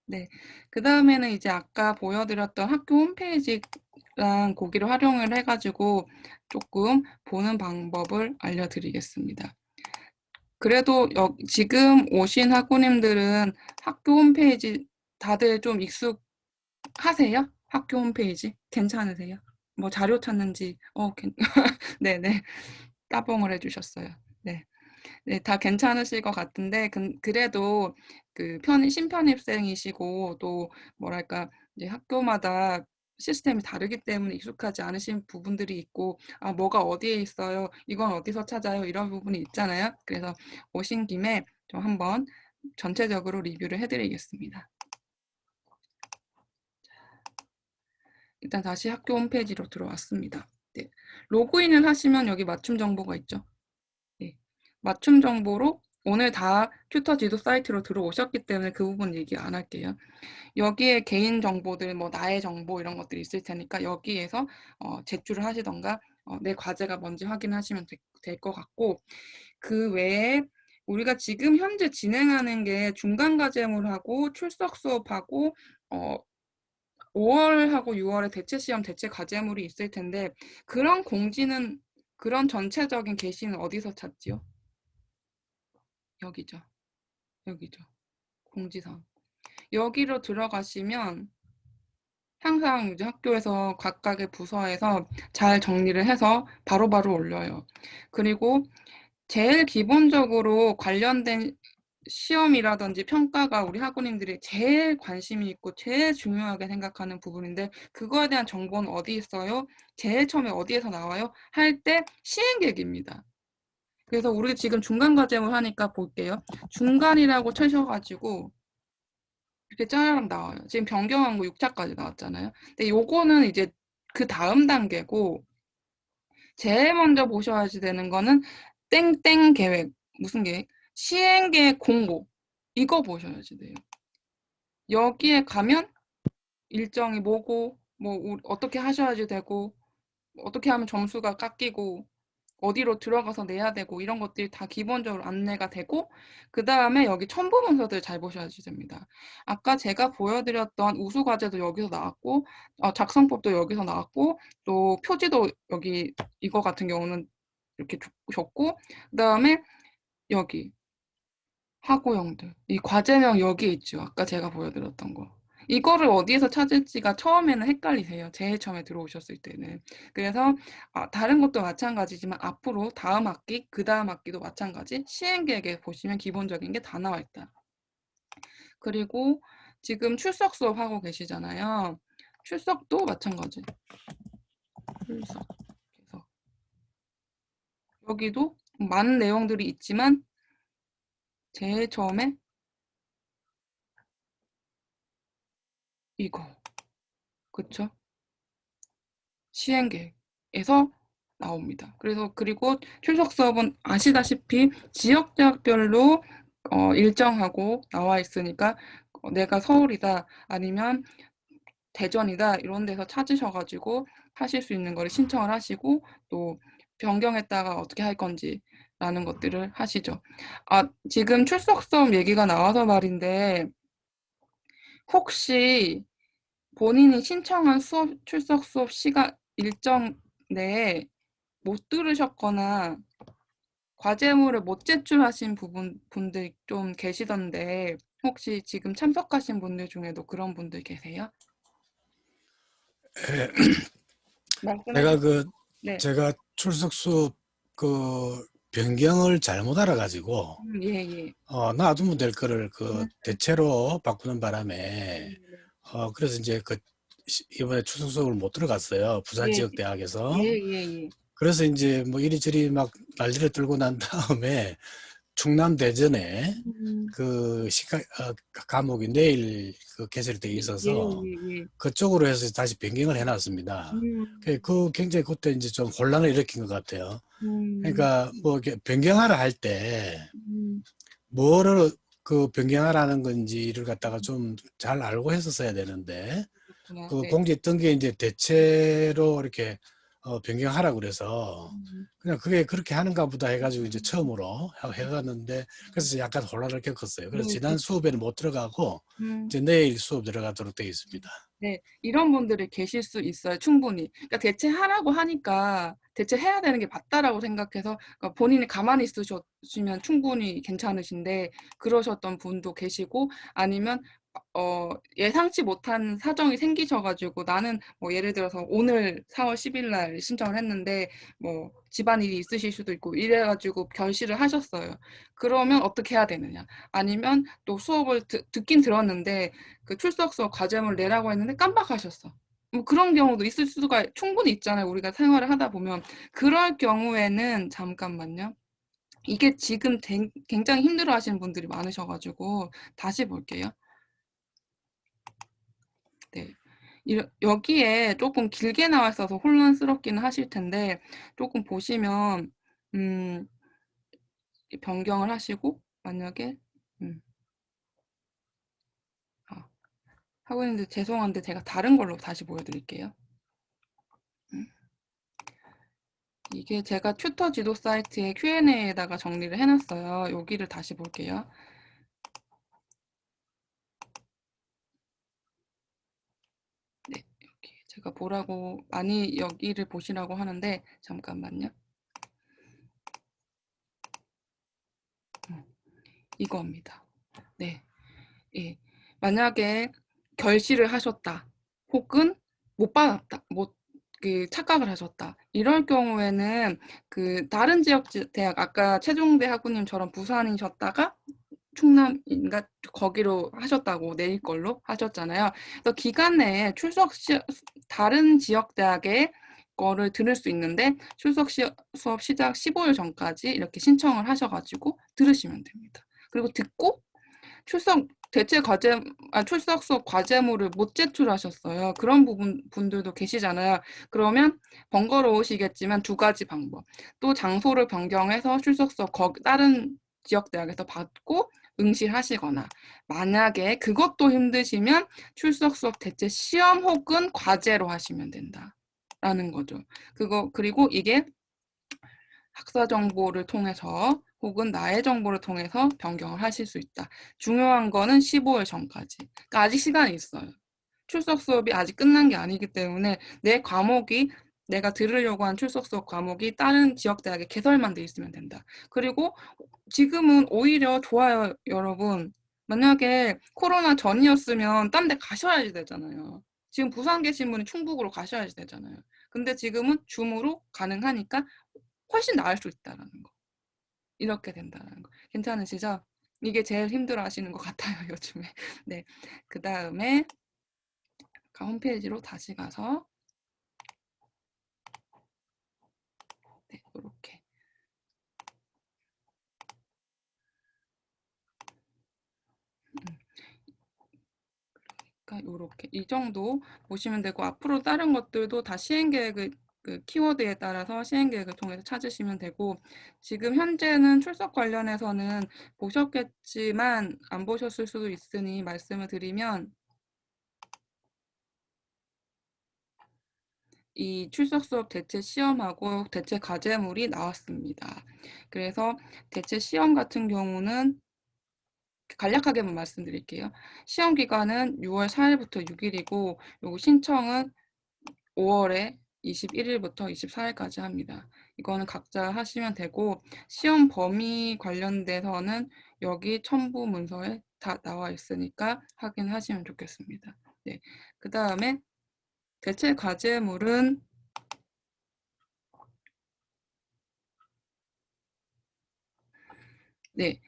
[SPEAKER 1] 네. 그 다음에는 이제 아까 보여드렸던 학교 홈페이지랑 거기를 활용을 해가지고 조금 보는 방법을 알려드리겠습니다. 그래도 지금 오신 학우님들은 학교 홈페이지 다들 좀 익숙하세요? 학교 홈페이지? 괜찮으세요? 뭐 자료 찾는지 네네 따봉을 해주셨어요. 네. 네, 다 괜찮으실 것 같은데 그래도 그 신편입생이시고 또 뭐랄까 이제 학교마다 시스템이 다르기 때문에 익숙하지 않으신 부분들이 있고 뭐가 어디에 있어요? 이건 어디서 찾아요? 이런 부분이 있잖아요. 그래서 오신 김에 좀 한번 전체적으로 리뷰를 해드리겠습니다. 일단 다시 학교 홈페이지로 들어왔습니다. 네. 로그인을 하시면 여기 맞춤 정보가 있죠. 네. 맞춤 정보로 오늘 다 튜터 지도 사이트로 들어오셨기 때문에 그 부분 얘기 안 할게요. 여기에 개인 정보들, 뭐 나의 정보 이런 것들이 있을 테니까 여기에서 제출을 하시던가 내 과제가 뭔지 확인하시면 될 것 같고, 그 외에 우리가 지금 현재 진행하는 게 중간 과제물하고 출석 수업하고 5월하고 6월에 대체 시험, 대체 과제물이 있을 텐데 그런 공지는 그런 전체적인 게시는 어디서 찾지요? 여기죠. 여기죠. 공지사항. 여기로 들어가시면 항상 이제 학교에서 각각의 부서에서 잘 정리를 해서 바로바로 올려요. 그리고 제일 기본적으로 관련된 시험이라든지 평가가 우리 학우님들이 제일 관심이 있고 제일 중요하게 생각하는 부분인데 그거에 대한 정보는 어디 있어요? 제일 처음에 어디에서 나와요? 할 때 시행계획입니다. 그래서 우리 지금 중간 과제물 하니까 볼게요. 중간이라고 쳐셔가지고 이렇게 짜라락 나와요. 지금 변경한 거 6차까지 나왔잖아요. 근데 요거는 이제 그 다음 단계고 제일 먼저 보셔야 되는 거는 땡땡 계획. 무슨 계획? 시행 계획 공고. 이거 보셔야지 돼요. 여기에 가면 일정이 뭐고 뭐 어떻게 하셔야지 되고 어떻게 하면 점수가 깎이고 어디로 들어가서 내야 되고 이런 것들이 다 기본적으로 안내가 되고 그 다음에 여기 첨부 문서들 잘 보셔야지 됩니다. 아까 제가 보여드렸던 우수 과제도 여기서 나왔고 작성법도 여기서 나왔고 또 표지도 여기 이거 같은 경우는 이렇게 줬고 그 다음에 여기 학우형들 이 과제명 여기 있죠. 아까 제가 보여드렸던 거. 이거를 어디에서 찾을지가 처음에는 헷갈리세요. 제일 처음에 들어오셨을 때는. 그래서 다른 것도 마찬가지지만 앞으로 다음 학기, 그 다음 학기도 마찬가지 시행계획에 보시면 기본적인 게 다 나와 있다. 그리고 지금 출석 수업 하고 계시잖아요. 출석도 마찬가지. 출석. 그래서 여기도 많은 내용들이 있지만 제일 처음에 이거. 그쵸? 시행계획에서 나옵니다. 그리고 출석 수업은 아시다시피 지역대학별로 일정하고 나와 있으니까 내가 서울이다 아니면 대전이다 이런 데서 찾으셔가지고 하실 수 있는 거를 신청을 하시고 또 변경했다가 어떻게 할 건지 라는 것들을 하시죠. 지금 출석 수업 얘기가 나와서 말인데 혹시 본인이 신청한 출석 수업 시간 일정 내에 못 들으셨거나 과제물을 못 제출하신 분들 좀 계시던데 혹시 지금 참석하신 분들 중에도 그런 분들 계세요?
[SPEAKER 4] 예,
[SPEAKER 1] 말씀해 주세요. 네.
[SPEAKER 4] 제가 출석수 변경을 잘못 알아가지고
[SPEAKER 1] 예.
[SPEAKER 4] 놔두면 될 거를 대체로 바꾸는 바람에
[SPEAKER 1] 네.
[SPEAKER 4] 그래서 이제 이번에 출석 수업을 못 들어갔어요. 부산
[SPEAKER 1] 예.
[SPEAKER 4] 지역 대학에서.
[SPEAKER 1] 예.
[SPEAKER 4] 그래서 이제 뭐 이리저리 막 난리를 떨고 난 다음에 충남 대전에 과목이 내일 개설이 돼 있어서
[SPEAKER 1] 예.
[SPEAKER 4] 그쪽으로 해서 다시 변경을 해놨습니다. 굉장히 그때 이제 좀 혼란을 일으킨 것 같아요. 그러니까 뭐 이렇게 변경하라 할 때 뭐를 변경하라는 건지를 갖다가 좀 잘 알고 했었어야 되는데
[SPEAKER 1] 네.
[SPEAKER 4] 공지 뜬 게 이제 대체로 이렇게 변경하라고 그래서 그냥 그게 그렇게 하는가 보다 해가지고 이제 처음으로 해갔는데 그래서 약간 혼란을 겪었어요. 그래서 지난 수업에는 못 들어가고 이제 내일 수업 들어가도록 되어 있습니다.
[SPEAKER 1] 네, 이런 분들이 계실 수 있어요, 충분히. 그러니까 대체하라고 하니까 대체해야 되는 게 맞다라고 생각해서 그러니까 본인이 가만히 있으시면 충분히 괜찮으신데 그러셨던 분도 계시고 아니면 예상치 못한 사정이 생기셔가지고 나는 뭐 예를 들어서 오늘 4월 10일 날 신청을 했는데 뭐 집안일이 있으실 수도 있고 이래가지고 결실을 하셨어요. 그러면 어떻게 해야 되느냐? 아니면 또 수업을 듣긴 들었는데 그 출석 수업 과제물 내라고 했는데 깜빡하셨어. 뭐 그런 경우도 있을 수가 충분히 있잖아요. 우리가 생활을 하다 보면. 그럴 경우에는 잠깐만요. 이게 지금 굉장히 힘들어 하시는 분들이 많으셔가지고 다시 볼게요. 네. 여기에 조금 길게 나와 있어서 혼란스럽기는 하실 텐데 조금 보시면 변경을 하시고 만약에 하고 있는데 죄송한데 제가 다른 걸로 다시 보여드릴게요. 이게 제가 튜터 지도 사이트에 Q&A에다가 정리를 해놨어요. 여기를 다시 볼게요. 네, 여기 제가 보라고 많이 여기를 보시라고 하는데 잠깐만요. 이거입니다. 네, 예. 만약에 결실을 하셨다, 혹은 못 받았다, 그 착각을 하셨다. 이럴 경우에는 그 다른 지역 대학, 아까 최종대 학우님처럼 부산이셨다가 충남인가 거기로 하셨다고 내일 걸로 하셨잖아요. 그래서 기간 내에 다른 지역 대학의 거를 들을 수 있는데 출석 수업 시작 15일 전까지 이렇게 신청을 하셔가지고 들으시면 됩니다. 그리고 듣고 출석 수업 과제물을 못 제출하셨어요. 그런 분들도 계시잖아요. 그러면 번거로우시겠지만 두 가지 방법. 또 장소를 변경해서 출석 수업 다른 지역 대학에서 받고 응시하시거나, 만약에 그것도 힘드시면 출석 수업 대체 시험 혹은 과제로 하시면 된다라는 거죠. 그리고 이게 학사 정보를 통해서 혹은 나의 정보를 통해서 변경을 하실 수 있다. 중요한 거는 15일 전까지. 그러니까 아직 시간이 있어요. 출석 수업이 아직 끝난 게 아니기 때문에 내 과목이, 내가 들으려고 한 출석 수업 과목이 다른 지역 대학에 개설만 돼 있으면 된다. 그리고 지금은 오히려 좋아요, 여러분. 만약에 코로나 전이었으면 딴 데 가셔야지 되잖아요. 지금 부산 계신 분이 충북으로 가셔야지 되잖아요. 근데 지금은 줌으로 가능하니까 훨씬 나을 수 있다라는 거. 이렇게 된다는 거. 괜찮으시죠? 이게 제일 힘들어 하시는 것 같아요, 요즘에. 네. 그 다음에 홈페이지로 다시 가서 네, 이렇게. 그러니까 이렇게 이 정도 보시면 되고, 앞으로 다른 것들도 다 시행계획을 그 키워드에 따라서 시행계획을 통해서 찾으시면 되고, 지금 현재는 출석 관련해서는 보셨겠지만 안 보셨을 수도 있으니 말씀을 드리면, 이 출석 수업 대체 시험하고 대체 과제물이 나왔습니다. 그래서 대체 시험 같은 경우는 간략하게만 말씀드릴게요. 시험 기간은 6월 4일부터 6일이고 요거 신청은 5월에 21일부터 24일까지 합니다. 이거는 각자 하시면 되고, 시험 범위 관련돼서는 여기 첨부 문서에 다 나와 있으니까 확인하시면 좋겠습니다. 네. 그 다음에 대체 과제물은 네,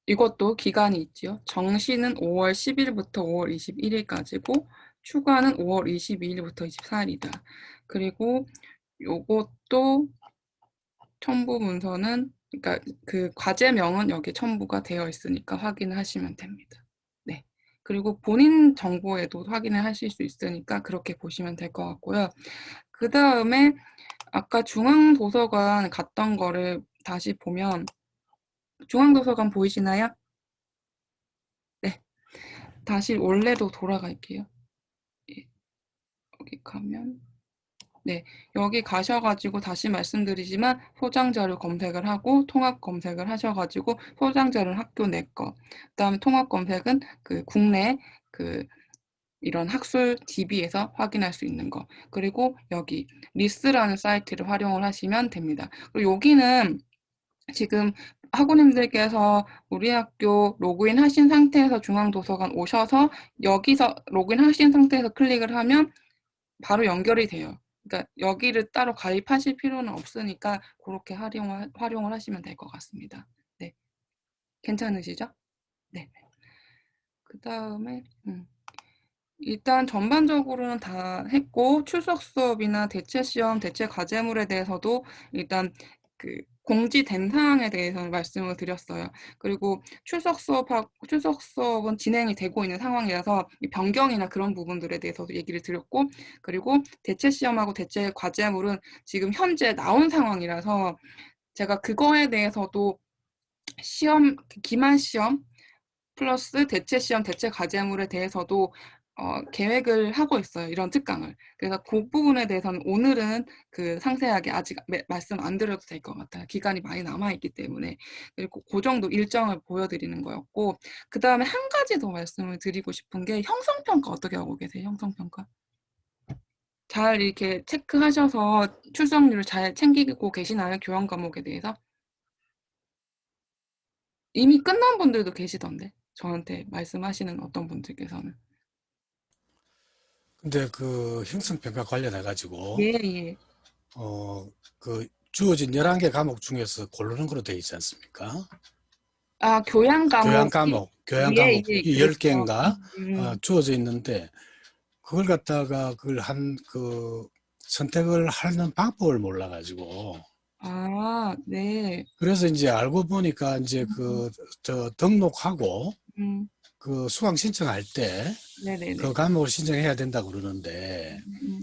[SPEAKER 1] 이것도 기간이 있지요. 정시는 5월 10일부터 5월 21일까지고 추가는 5월 22일부터 24일이다. 그리고 요것도 첨부 문서는, 그러니까 그 과제명은 여기 첨부가 되어 있으니까 확인하시면 됩니다. 네. 그리고 본인 정보에도 확인을 하실 수 있으니까 그렇게 보시면 될 것 같고요. 그 다음에 아까 중앙도서관 갔던 거를 다시 보면, 중앙도서관 보이시나요? 네. 다시 원래로 돌아갈게요. 예. 여기 가면, 네, 여기 가셔가지고 다시 말씀드리지만 소장자료 검색을 하고 통합 검색을 하셔가지고 소장자료는 학교 내 거, 그다음에 통합 검색은 그 국내 그 이런 학술 DB에서 확인할 수 있는 거, 그리고 여기 리스라는 사이트를 활용을 하시면 됩니다. 그리고 여기는 지금 학우님들께서 우리 학교 로그인 하신 상태에서 중앙도서관 오셔서 여기서 로그인 하신 상태에서 클릭을 하면 바로 연결이 돼요. 그러니까 여기를 따로 가입하실 필요는 없으니까 그렇게 활용을 하시면 될 것 같습니다. 네. 괜찮으시죠? 네. 그다음에 일단 전반적으로는 다 했고 출석 수업이나 대체 시험, 대체 과제물에 대해서도 일단 그 공지된 사항에 대해서는 말씀을 드렸어요. 그리고 출석 수업은 진행이 되고 있는 상황이라서 이 변경이나 그런 부분들에 대해서도 얘기를 드렸고, 그리고 대체 시험하고 대체 과제물은 지금 현재 나온 상황이라서 제가 그거에 대해서도 기말 시험 플러스 대체 시험, 대체 과제물에 대해서도 계획을 하고 있어요. 이런 특강을. 그래서 그 부분에 대해서는 오늘은 상세하게 아직 말씀 안 드려도 될 것 같아요. 기간이 많이 남아있기 때문에. 그리고 그 정도 일정을 보여드리는 거였고, 그 다음에 한 가지 더 말씀을 드리고 싶은 게 형성평가 어떻게 하고 계세요? 형성평가? 잘 이렇게 체크하셔서 출석률을 잘 챙기고 계시나요? 교양 과목에 대해서? 이미 끝난 분들도 계시던데. 저한테 말씀하시는 어떤 분들께서는.
[SPEAKER 4] 근데 그 형성평가 관련해 가지고
[SPEAKER 1] 예, 예.
[SPEAKER 4] 그 주어진 11개 과목 중에서 고르는 거로 되어 있지 않습니까?
[SPEAKER 1] 아, 교양 과목이
[SPEAKER 4] 교양
[SPEAKER 1] 예,
[SPEAKER 4] 과목이
[SPEAKER 1] 예, 그렇죠.
[SPEAKER 4] 10개인가
[SPEAKER 1] 음.
[SPEAKER 4] 주어져 있는데 그걸 갖다가 그걸 선택을 하는 방법을 몰라 가지고
[SPEAKER 1] 아, 네.
[SPEAKER 4] 그래서 이제 알고 보니까 이제 등록하고
[SPEAKER 1] 음.
[SPEAKER 4] 그 수강 신청할 때
[SPEAKER 1] 네네네.
[SPEAKER 4] 그 과목을 신청해야 된다고 그러는데
[SPEAKER 1] 음.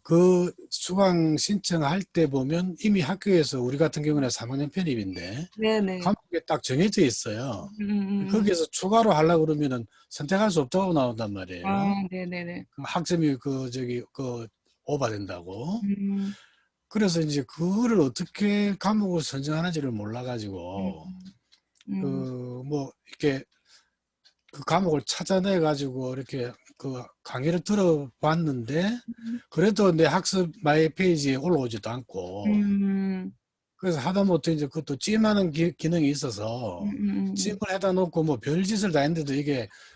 [SPEAKER 4] 그 수강 신청할 때 보면 이미 학교에서 우리 같은 경우는 3학년 편입인데
[SPEAKER 1] 네네.
[SPEAKER 4] 과목이 딱 정해져 있어요.
[SPEAKER 1] 음.
[SPEAKER 4] 거기에서 추가로 하려고 그러면은 선택할 수 없다고 나온단 말이에요.
[SPEAKER 1] 아, 네네네.
[SPEAKER 4] 그 학점이 오버된다고.
[SPEAKER 1] 음.
[SPEAKER 4] 그래서 이제 그거를 어떻게 과목을 선정하는지를
[SPEAKER 1] 음.
[SPEAKER 4] 몰라가지고
[SPEAKER 1] 음.
[SPEAKER 4] 이렇게 그 과목을 찾아내 가지고 이렇게 그 강의를 들어봤는데 그래도 내 학습 마이 페이지에 올라오지도 않고
[SPEAKER 1] 음.
[SPEAKER 4] 그래서 하다못해 이제 그것도 찜하는 기능이 있어서 찜을 해다 놓고 뭐 별짓을 다 했는데도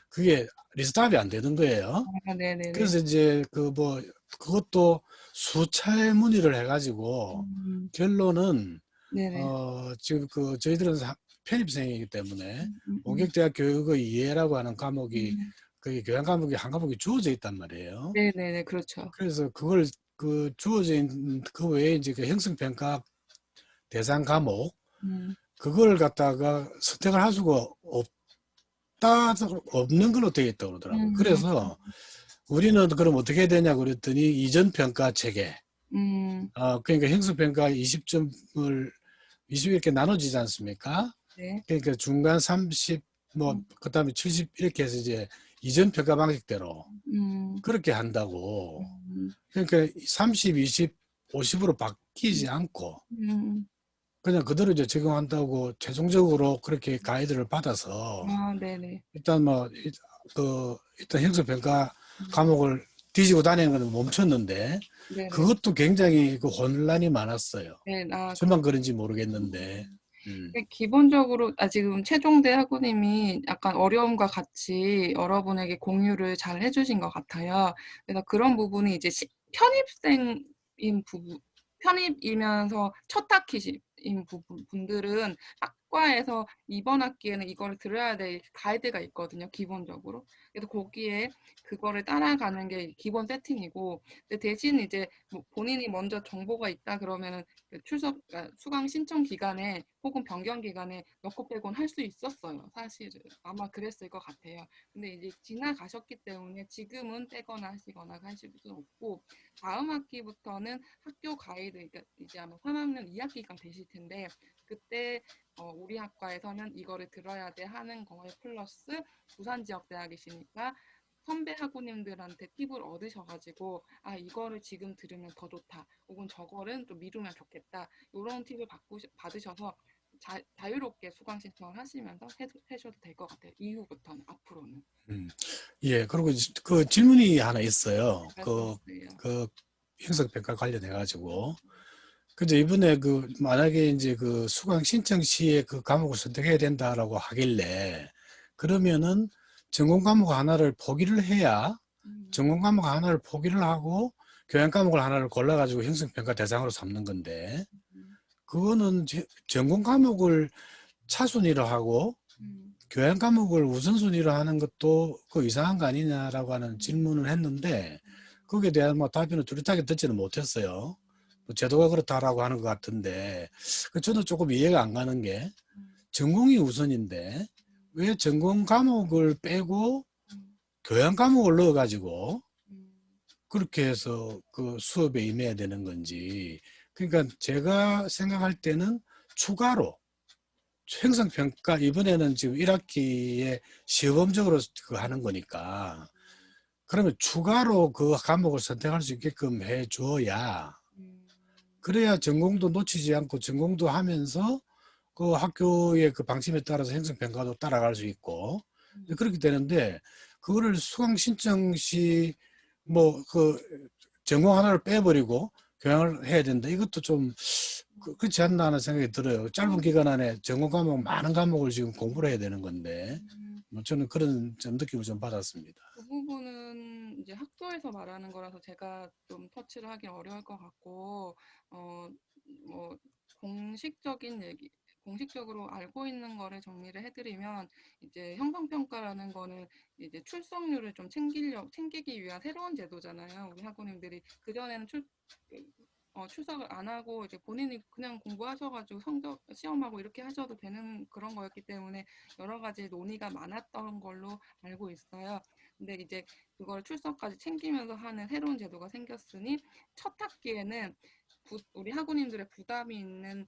[SPEAKER 4] 그게 리스트업이 안 되는 거예요.
[SPEAKER 1] 아, 네네네.
[SPEAKER 4] 그래서 이제 그것도 수차례 문의를 해가지고 결론은
[SPEAKER 1] 네네.
[SPEAKER 4] 지금 저희들은 편입생이기 때문에
[SPEAKER 1] 음.
[SPEAKER 4] 본격대학 교육의 이해라고 하는 과목이
[SPEAKER 1] 음.
[SPEAKER 4] 그 교양 과목이 한 과목이 주어져 있단 말이에요.
[SPEAKER 1] 네네네. 그렇죠.
[SPEAKER 4] 그래서 그걸 주어져 있는 그 외에 이제 그 형성평가 대상 과목
[SPEAKER 1] 음.
[SPEAKER 4] 그걸 갖다가 선택을 할 수가 없는 걸로 되어 있다고 그러더라고요.
[SPEAKER 1] 음.
[SPEAKER 4] 그래서 우리는 그럼 어떻게 해야 되냐 그랬더니 이전 평가 체계.
[SPEAKER 1] 음.
[SPEAKER 4] 그러니까 형성평가 20점을 20 이렇게 나눠지지 않습니까?
[SPEAKER 1] 네.
[SPEAKER 4] 그러니까 중간 30, 그다음에 70 이렇게 해서 이제 이전 평가 방식대로
[SPEAKER 1] 음.
[SPEAKER 4] 그렇게 한다고. 그러니까 30, 20, 50으로 바뀌지 않고
[SPEAKER 1] 음.
[SPEAKER 4] 그냥 그대로 이제 적용한다고 최종적으로 그렇게 가이드를 받아서
[SPEAKER 1] 아, 네네.
[SPEAKER 4] 일단 일단 형성평가 과목을 뒤지고 다니는 건 멈췄는데
[SPEAKER 1] 네네.
[SPEAKER 4] 그것도 굉장히 혼란이 많았어요.
[SPEAKER 1] 네. 아,
[SPEAKER 4] 저만 그런지 모르겠는데.
[SPEAKER 1] 기본적으로 지금 최종대 학우님이 약간 어려움과 같이 여러분에게 공유를 잘 해주신 것 같아요. 그래서 그런 부분이 이제 편입이면서 첫 학기인 분들은 학과에서 이번 학기에는 이거를 들어야 될 가이드가 있거든요, 기본적으로. 그래서 거기에 그거를 따라가는 게 기본 세팅이고, 근데 대신 이제 뭐 본인이 먼저 정보가 있다 그러면은 수강 신청 기간에 혹은 변경 기간에 넣고 빼곤 할 수 있었어요. 사실은 아마 그랬을 것 같아요. 근데 이제 지나가셨기 때문에 지금은 떼거나 하시거나 하실 수는 없고 다음 학기부터는 학교 가이드, 그러니까 이제 아마 3학년 2학기가 되실 텐데 그때 우리 학과에서는 이거를 들어야 돼 하는 거에 플러스 부산지역대학이시니까 선배 학우님들한테 팁을 얻으셔가지고 이거를 지금 들으면 더 좋다 혹은 저거는 좀 미루면 좋겠다 이런 팁을 받으셔서 자유롭게 수강 신청을 하시면서 해셔도 될 것 같아요. 이후부터는 앞으로는.
[SPEAKER 4] 예, 그리고 그 질문이 하나 있어요.
[SPEAKER 1] 말씀하세요.
[SPEAKER 4] 형성평가 관련해 가지고 그죠. 이번에 그 만약에 이제 그 수강 신청 시에 그 과목을 선택해야 된다라고 하길래 그러면은 전공 과목 하나를 포기를 해야 전공 과목 하나를 포기를 하고 교양 과목을 하나를 골라가지고 형성평가 대상으로 삼는 건데 그거는 전공 과목을 차순위로 하고 교양 과목을 우선순위로 하는 것도 그 이상한 거 아니냐라고 하는 질문을 했는데 거기에 대한 뭐 답변을 뚜렷하게 듣지는 못했어요. 뭐 제도가 그렇다라고 하는 것 같은데 저는 조금 이해가 안 가는 게 전공이 우선인데 왜 전공 과목을 빼고 교양 과목을 넣어가지고 그렇게 해서 그 수업에 임해야 되는 건지. 그러니까 제가 생각할 때는 추가로 행성평가 이번에는 지금 1학기에 시범적으로 그 하는 거니까 그러면 추가로 그 과목을 선택할 수 있게끔 해줘야 그래야 전공도 놓치지 않고 전공도 하면서 그 학교의 그 방침에 따라서 행성평가도 따라갈 수 있고 그렇게 되는데 그거를 수강 신청 시 뭐 그 전공 하나를 빼버리고 교양을 해야 된다. 이것도 좀 그렇지 않나 하는 생각이 들어요. 짧은 기간 안에 전공 과목 많은 과목을 지금 공부를 해야 되는 건데 뭐 저는 그런 좀 느낌을 좀 받았습니다.
[SPEAKER 1] 그 부분은 이제 학교에서 말하는 거라서 제가 좀 터치를 하기 어려울 것 같고, 뭐 공식적인 얘기, 공식적으로 알고 있는 거를 정리를 해드리면 이제 형성평가라는 거는 이제 출석률을 좀 챙기기 위한 새로운 제도잖아요. 우리 학우님들이 그전에는 출석을 안 하고 이제 본인이 그냥 공부하셔가지고 성적 시험하고 이렇게 하셔도 되는 그런 거였기 때문에 여러 가지 논의가 많았던 걸로 알고 있어요. 근데 이제 그걸 출석까지 챙기면서 하는 새로운 제도가 생겼으니 첫 학기에는 우리 학우님들의 부담이 있는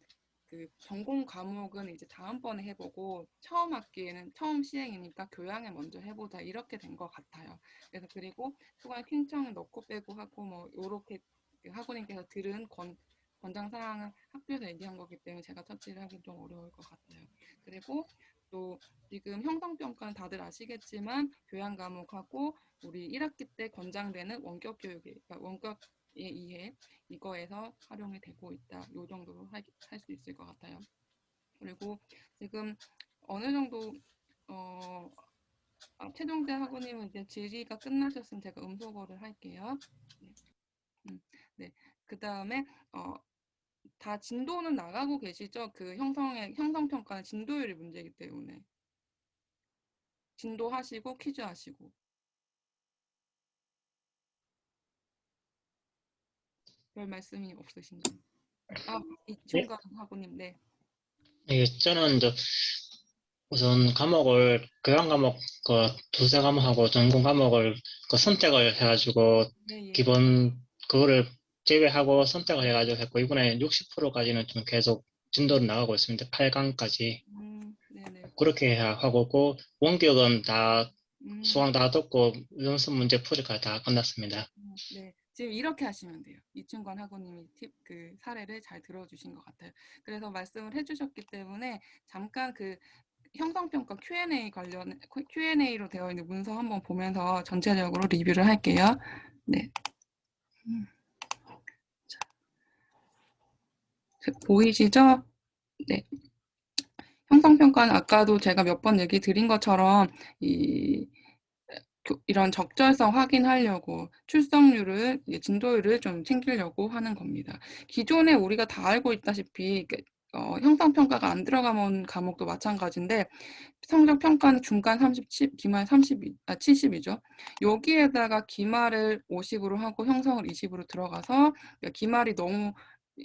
[SPEAKER 1] 그 전공 과목은 이제 다음번에 해보고 처음 학기에는 처음 시행이니까 교양을 먼저 해보자 이렇게 된 것 같아요. 그래서 그리고 수강 신청을 넣고 빼고 하고 뭐 요렇게 학우님께서 들은 권장 사항을 학교에서 얘기한 거기 때문에 제가 터치를 하기 좀 어려울 것 같아요. 그리고 또 지금 형성평가는 다들 아시겠지만 교양 과목하고 우리 1학기 때 권장되는 원격 교육에, 그러니까 원격에 의해 이거에서 활용이 되고 있다. 요 정도로 할 수 있을 것 같아요. 그리고 지금 어느 정도 최종대 학우님은 이제 질의가 끝나셨으면 제가 음소거를 할게요. 네. 네. 그 다음에 다 진도는 나가고 계시죠? 그 형성평가는 진도율이 문제이기 때문에 진도 하시고 퀴즈 하시고 별 말씀이 없으신지.
[SPEAKER 3] 네?
[SPEAKER 1] 이충관 학우님, 네.
[SPEAKER 3] 예, 저는 이제 우선 과목을 교양 과목 그 두세 과목하고 전공 과목을 그 선택을 해가지고
[SPEAKER 1] 네, 예.
[SPEAKER 3] 기본 그거를 제외하고 선택을 해가지고 했고 이번에 60%까지는 좀 계속 진도를 나가고 있습니다. 8강까지
[SPEAKER 1] 네네.
[SPEAKER 3] 그렇게 하고 있고 원격은 다
[SPEAKER 1] 음,
[SPEAKER 3] 수강 다 듣고 연습 문제 풀이가 다 끝났습니다.
[SPEAKER 1] 네. 지금 이렇게 하시면 돼요. 이충관 학우님이 그 사례를 잘 들어주신 것 같아요. 그래서 말씀을 해주셨기 때문에 잠깐 그 형성평가 Q&A로 되어 있는 문서 한번 보면서 전체적으로 리뷰를 할게요. 네. 보이시죠? 네. 형성평가는 아까도 제가 몇 번 얘기 드린 것처럼 이런 적절성 확인하려고 출석률을, 진도율을 좀 챙기려고 하는 겁니다. 기존에 우리가 다 알고 있다시피 형성평가가 안 들어가는 과목도 마찬가지인데 성적 평가는 중간 37, 기말 70이죠. 여기에다가 기말을 50으로 하고 형성을 20으로 들어가서 기말이 너무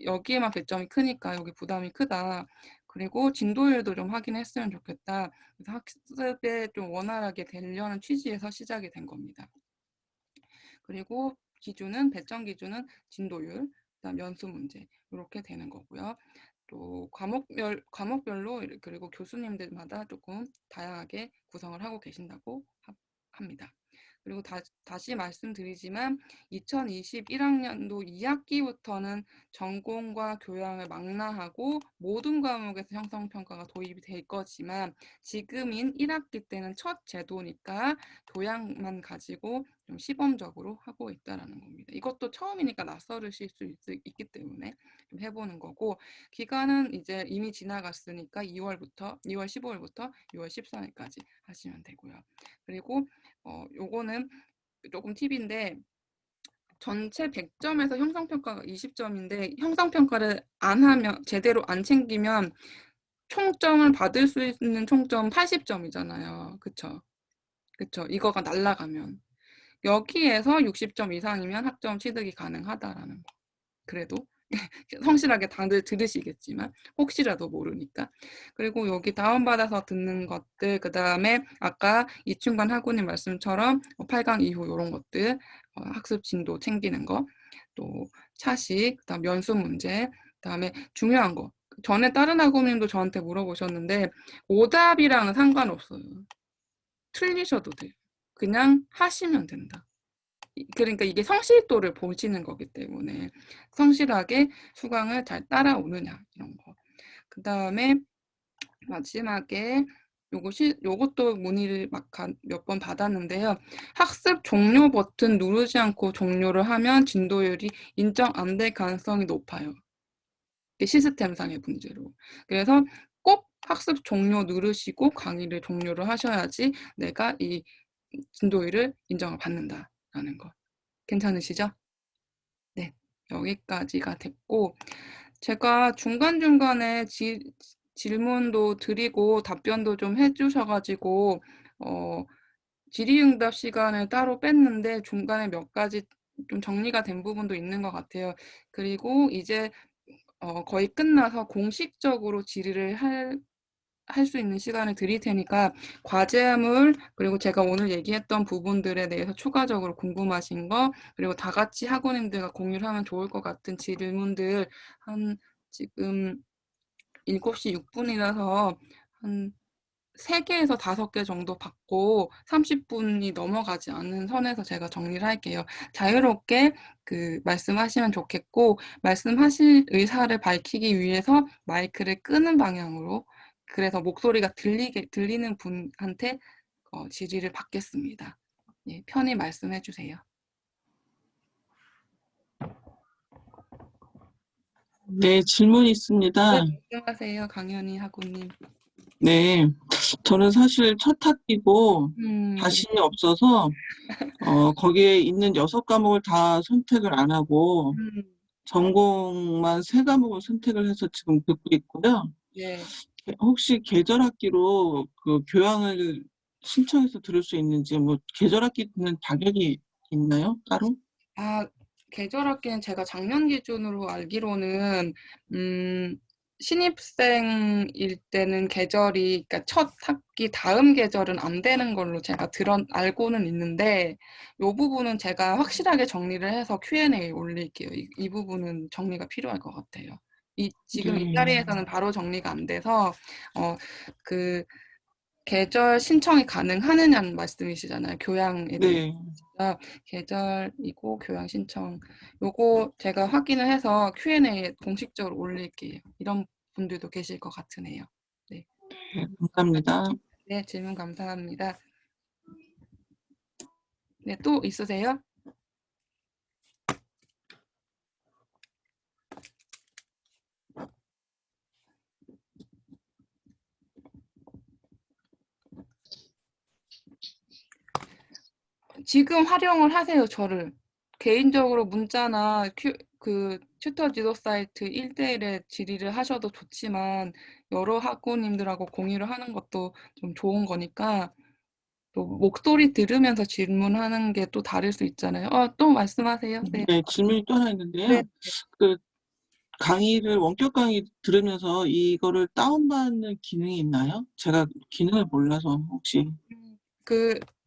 [SPEAKER 1] 여기에만 배점이 크니까 여기 부담이 크다. 그리고 진도율도 좀 확인했으면 좋겠다. 그래서 학습에 좀 원활하게 되려는 취지에서 시작이 된 겁니다. 그리고 배점 기준은 진도율, 그다음 연수 문제 이렇게 되는 거고요. 또 과목별로 그리고 교수님들마다 조금 다양하게 구성을 하고 계신다고 합니다. 그리고 다시 말씀드리지만 2021학년도 2학기부터는 전공과 교양을 망라하고 모든 과목에서 형성평가가 도입이 될 거지만 지금인 1학기 때는 첫 제도니까 교양만 가지고 좀 시범적으로 하고 있다라는 겁니다. 이것도 처음이니까 낯설으실 수 있기 때문에 좀 해보는 거고, 기간은 이제 이미 지나갔으니까 2월 15일부터 6월 14일까지 하시면 되고요. 그리고 요거는 조금 팁인데, 전체 100점에서 형성평가가 20점인데 형성평가를 안 하면, 제대로 안 챙기면 총점을 받을 수 있는 총점 80점이잖아요. 그쵸? 그쵸? 이거가 날아가면. 여기에서 60점 이상이면 학점 취득이 가능하다라는 거. 그래도 성실하게 다들 들으시겠지만 혹시라도 모르니까. 그리고 여기 다운받아서 듣는 것들, 그 다음에 아까 이충관 학우님 말씀처럼 8강 이후 이런 것들, 학습 진도 챙기는 거, 또 차식, 그다음 연수 문제, 그다음에 중요한 거. 전에 다른 학우님도 저한테 물어보셨는데 오답이랑은 상관없어요. 틀리셔도 돼요. 그냥 하시면 된다. 그러니까 이게 성실도를 보시는 거기 때문에 성실하게 수강을 잘 따라오느냐 이런 거. 그 다음에 마지막에 요것도 문의를 막 몇 번 받았는데요. 학습 종료 버튼 누르지 않고 종료를 하면 진도율이 인정 안 될 가능성이 높아요. 시스템상의 문제로. 그래서 꼭 학습 종료 누르시고 강의를 종료를 하셔야지 내가 이 진도율을 인정을 받는다라는 거. 괜찮으시죠? 네, 여기까지가 됐고, 제가 중간중간에 질문도 드리고 답변도 좀 해주셔가지고 질의응답 시간을 따로 뺐는데 중간에 몇 가지 좀 정리가 된 부분도 있는 것 같아요. 그리고 이제 거의 끝나서 공식적으로 질의를 할 수 있는 시간을 드릴 테니까 과제물, 그리고 제가 오늘 얘기했던 부분들에 대해서 추가적으로 궁금하신 거, 그리고 다 같이 학우님들과 공유를 하면 좋을 것 같은 질문들, 한 지금 7시 6분이라서 한 3개에서 5개 정도 받고 30분이 넘어가지 않는 선에서 제가 정리를 할게요. 자유롭게 말씀하시면 좋겠고, 말씀하실 의사를 밝히기 위해서 마이크를 끄는 방향으로, 그래서 목소리가 들리는 분한테 질의를 받겠습니다. 예, 편히 말씀해 주세요.
[SPEAKER 2] 네, 질문이 있습니다.
[SPEAKER 1] 네, 말씀하세요, 강연희 학우님.
[SPEAKER 2] 네, 저는 사실 첫 학기고 자신이 없어서 거기에 있는 6과목을 다 선택을 안 하고 전공만 3과목을 선택을 해서 지금 듣고 있고요.
[SPEAKER 1] 네.
[SPEAKER 2] 혹시 계절학기로 그 교양을 신청해서 들을 수 있는지, 뭐 계절학기 듣는 자격이 있나요? 따로?
[SPEAKER 1] 계절학기는 제가 작년 기준으로 알기로는 신입생일 때는 계절이, 그러니까 첫 학기 다음 계절은 안 되는 걸로 제가 알고는 있는데, 이 부분은 제가 확실하게 정리를 해서 Q&A에 올릴게요. 이 부분은 정리가 필요할 것 같아요. 지금 이 자리에서는 바로 정리가 안 돼서 계절 신청이 가능하느냐는 말씀이시잖아요. 교양에 대해서.
[SPEAKER 2] 네.
[SPEAKER 1] 계절이고 교양 신청. 요거 제가 확인을 해서 Q&A에 공식적으로 올릴게요. 이런 분들도 계실 것 같으네요. 네.
[SPEAKER 2] 네, 감사합니다.
[SPEAKER 1] 네, 질문 감사합니다. 네, 또 있으세요? 지금 활용을 하세요, 저를. 개인적으로 문자나 튜터 지도 사이트 1대1에 질의를 하셔도 좋지만 여러 학우님들하고 공유를 하는 것도 좀 좋은 거니까, 또 목소리 들으면서 질문하는 게 또 다를 수 있잖아요. 또 말씀하세요. 네.
[SPEAKER 2] 네, 질문이 또 하나 있는데요. 그 강의를, 원격 강의 들으면서 이거를 다운받는 기능이 있나요? 제가 기능을 몰라서 혹시.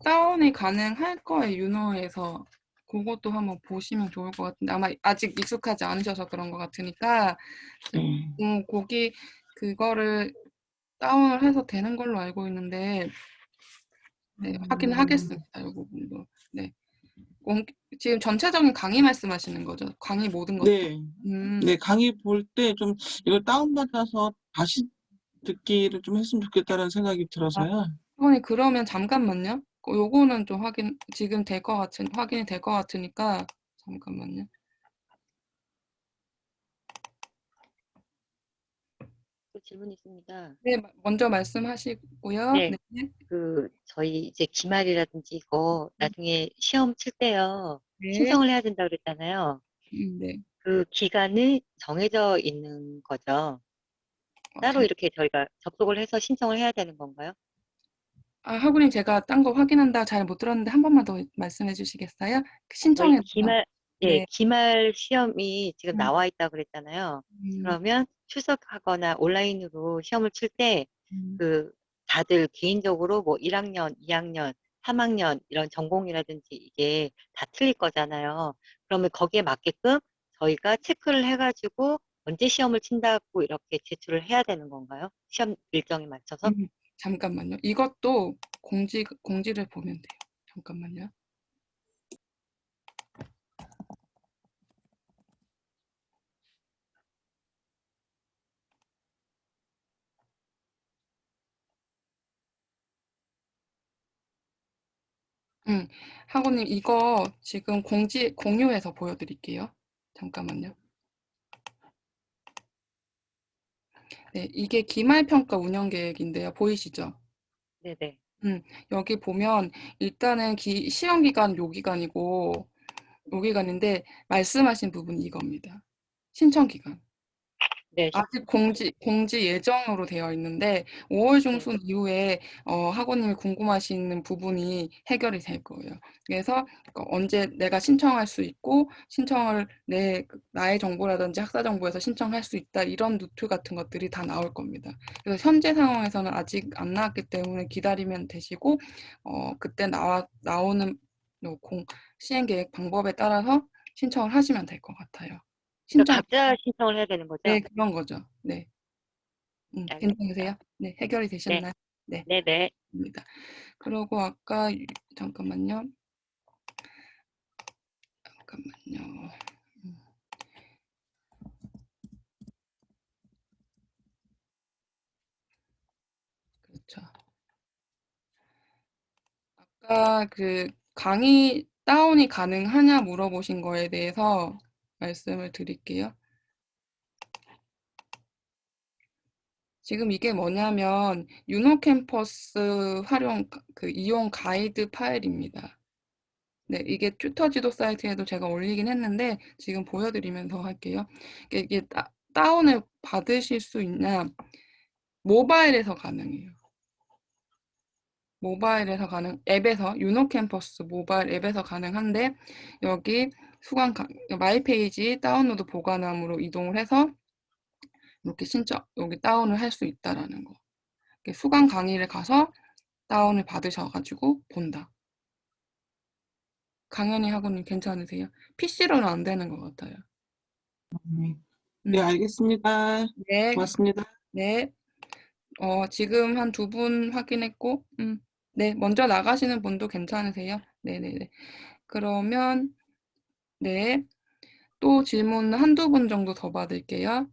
[SPEAKER 1] 다운이 가능할 거예요, 유노에서. 그것도 한번 보시면 좋을 것 같은데, 아마 아직 익숙하지 않으셔서 그런 것 같으니까,
[SPEAKER 2] 네.
[SPEAKER 1] 그거를 다운을 해서 되는 걸로 알고 있는데, 네, 확인을 하겠습니다, 이 부분도. 네. 지금 전체적인 강의 말씀하시는 거죠? 강의 모든 것들.
[SPEAKER 2] 네. 네, 강의 볼 때 좀 이걸 다운받아서 다시 듣기를 좀 했으면 좋겠다는 생각이 들어서요.
[SPEAKER 1] 학원이 그러면 잠깐만요. 요거는 좀 지금 확인이 될 것 같으니까, 잠깐만요.
[SPEAKER 5] 또 질문이 있습니다.
[SPEAKER 1] 네, 먼저 말씀하시고요.
[SPEAKER 5] 네.
[SPEAKER 1] 네.
[SPEAKER 5] 저희 이제 기말이라든지 이거 나중에 시험 칠 때요.
[SPEAKER 1] 네.
[SPEAKER 5] 신청을 해야 된다고 그랬잖아요.
[SPEAKER 1] 네.
[SPEAKER 5] 그 기간이 정해져 있는 거죠. 따로 이렇게 저희가 접속을 해서 신청을 해야 되는 건가요?
[SPEAKER 1] 학우님, 제가 딴 거 확인한다 잘 못 들었는데 한 번만 더 말씀해 주시겠어요?
[SPEAKER 5] 저희
[SPEAKER 1] 신청해서.
[SPEAKER 5] 예,
[SPEAKER 1] 네.
[SPEAKER 5] 기말 시험이 지금
[SPEAKER 1] 음.
[SPEAKER 5] 나와 있다고 그랬잖아요. 그러면 출석하거나 온라인으로 시험을 칠 때 다들 개인적으로 뭐 1학년, 2학년, 3학년 이런 전공이라든지 이게 다 틀릴 거잖아요. 그러면 거기에 맞게끔 저희가 체크를 해가지고 언제 시험을 친다고 이렇게 제출을 해야 되는 건가요? 시험 일정에 맞춰서?
[SPEAKER 1] 잠깐만요. 이것도 공지를 보면 돼요. 잠깐만요. 학우님, 이거 지금 공유해서 보여드릴게요. 잠깐만요. 네, 이게 기말평가 운영계획인데요. 보이시죠?
[SPEAKER 5] 네네.
[SPEAKER 1] 여기 보면 일단은 시험 기간 요 기간인데 말씀하신 부분이 이겁니다. 신청 기간.
[SPEAKER 5] 네,
[SPEAKER 1] 아직 공지 예정으로 되어 있는데 5월 중순 이후에 학우님이 궁금하신 부분이 해결이 될 거예요. 그래서 언제 내가 신청할 수 있고 신청을 나의 정보라든지 학사 정보에서 신청할 수 있다 이런 노트 같은 것들이 다 나올 겁니다. 그래서 현재 상황에서는 아직 안 나왔기 때문에 기다리면 되시고 그때 나오는 시행 계획 방법에 따라서 신청을 하시면 될 것 같아요.
[SPEAKER 5] 그러니까 각자 신청을 해야 되는 거죠?
[SPEAKER 1] 네, 그런 거죠. 네. 괜찮으세요? 네, 해결이
[SPEAKER 5] 네.
[SPEAKER 1] 되셨나요? 네.
[SPEAKER 5] 네네.
[SPEAKER 1] 입니다. 그리고 아까 잠깐만요. 그렇죠. 아까 그 강의 다운이 가능하냐 물어보신 거에 대해서 말씀을 드릴게요. 지금 이게 뭐냐면 유노캠퍼스 이용 가이드 파일입니다. 네, 이게 튜터 지도 사이트에도 제가 올리긴 했는데 지금 보여드리면서 할게요. 이게 다운을 받으실 수 있냐? 모바일에서 가능해요. 앱에서 유노캠퍼스 모바일 앱에서 가능한데 여기 마이페이지 다운로드 보관함으로 이동을 해서 이렇게 여기 다운을 할 수 있다라는 거. 수강 강의를 가서 다운을 받으셔가지고 본다. 강연이 학우님 괜찮으세요? PC로는 안 되는 것 같아요.
[SPEAKER 2] 네, 알겠습니다.
[SPEAKER 1] 네.
[SPEAKER 2] 고맙습니다.
[SPEAKER 1] 네. 지금 한 2분 확인했고, 네, 먼저 나가시는 분도 괜찮으세요? 네네네. 그러면, 네. 또 질문 한두 분 정도 더 받을게요.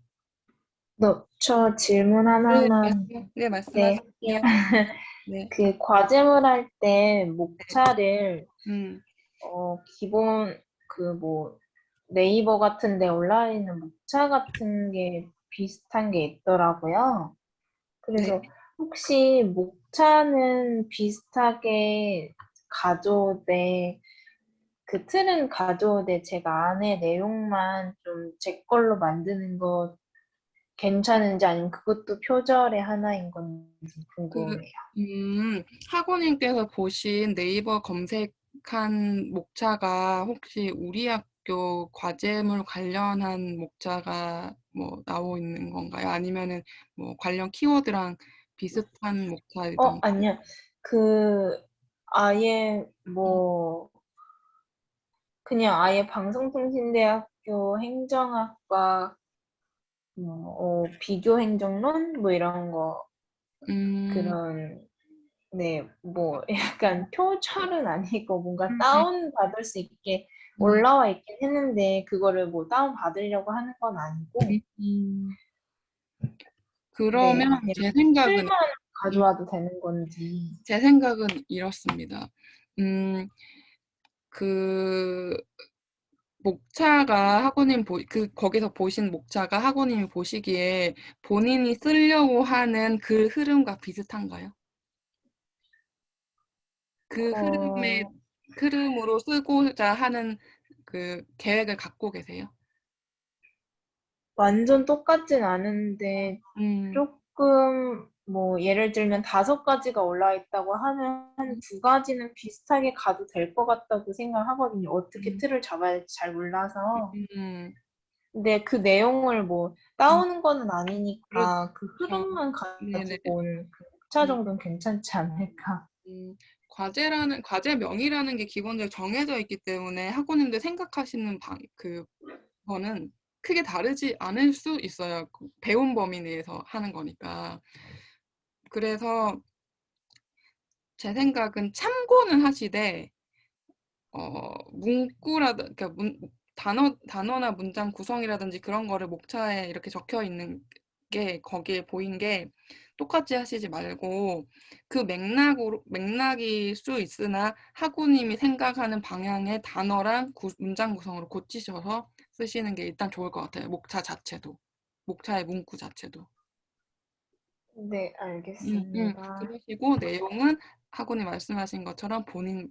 [SPEAKER 6] 저 질문 하나만.
[SPEAKER 1] 네, 말씀하세요. 네.
[SPEAKER 6] 그 과제물 할 때 목차를 기본 네이버 같은 데 올라와 있는 목차 같은 게 비슷한 게 있더라고요. 그래서 혹시 목차는 비슷하게 가져오되 그 틀은 가져오되 제가 안에 내용만 좀 제 걸로 만드는 거 괜찮은지 아니면 그것도 표절의 하나인 건지 궁금해요.
[SPEAKER 1] 학우님께서 보신 네이버 검색한 목차가 혹시 우리 학교 과제물 관련한 목차가 뭐 나오고 있는 건가요? 아니면은 뭐 관련 키워드랑 비슷한 목차이던가요?
[SPEAKER 6] 아니요. 아예 그냥 아예 방송통신대학교 행정학과 비교행정론 이런 거 그런 약간 표절은 아니고 뭔가 다운 받을 수 있게 올라와 있긴 했는데 그거를 다운 받으려고 하는 건 아니고
[SPEAKER 1] 그러면
[SPEAKER 6] 그냥
[SPEAKER 1] 제 생각은
[SPEAKER 6] 틀만 가져와도 되는 건지.
[SPEAKER 1] 제 생각은 이렇습니다. 그 목차가 거기서 보신 목차가 학우님이 보시기에 본인이 쓰려고 하는 그 흐름과 비슷한가요? 그
[SPEAKER 6] 어,
[SPEAKER 1] 흐름으로 쓰고자 하는 그 계획을 갖고 계세요?
[SPEAKER 6] 완전 똑같진 않은데
[SPEAKER 1] 음.
[SPEAKER 6] 조금 뭐 예를 들면 5가지가 올라와 있다고 하면 한 2가지는 비슷하게 가도 될 것 같다고 생각하거든요. 어떻게 틀을 잡아야 될지 잘 몰라서.
[SPEAKER 1] 음.
[SPEAKER 6] 근데 그 내용을 뭐 따오는 거는
[SPEAKER 1] 그렇죠.
[SPEAKER 6] 아니니까 그 흐름만
[SPEAKER 1] 네네.
[SPEAKER 6] 가지고 온 그 목차
[SPEAKER 1] 음.
[SPEAKER 6] 정도는 괜찮지 않을까.
[SPEAKER 1] 과제명이라는 게 기본적으로 정해져 있기 때문에 학우님들 생각하시는 그거는 크게 다르지 않을 수 있어요. 배운 범위 내에서 하는 거니까. 그래서 제 생각은 참고는 하시되 그러니까 단어나 문장 구성이라든지 그런 거를 목차에 이렇게 적혀 있는 게 거기에 보인 게 똑같이 하시지 말고 그 맥락일 수 있으나 학우님이 생각하는 방향의 단어랑 문장 구성으로 고치셔서 쓰시는 게 일단 좋을 것 같아요. 목차의 문구 자체도.
[SPEAKER 6] 네, 알겠습니다.
[SPEAKER 1] 그러시고 내용은 학우님 말씀하신 것처럼 본인의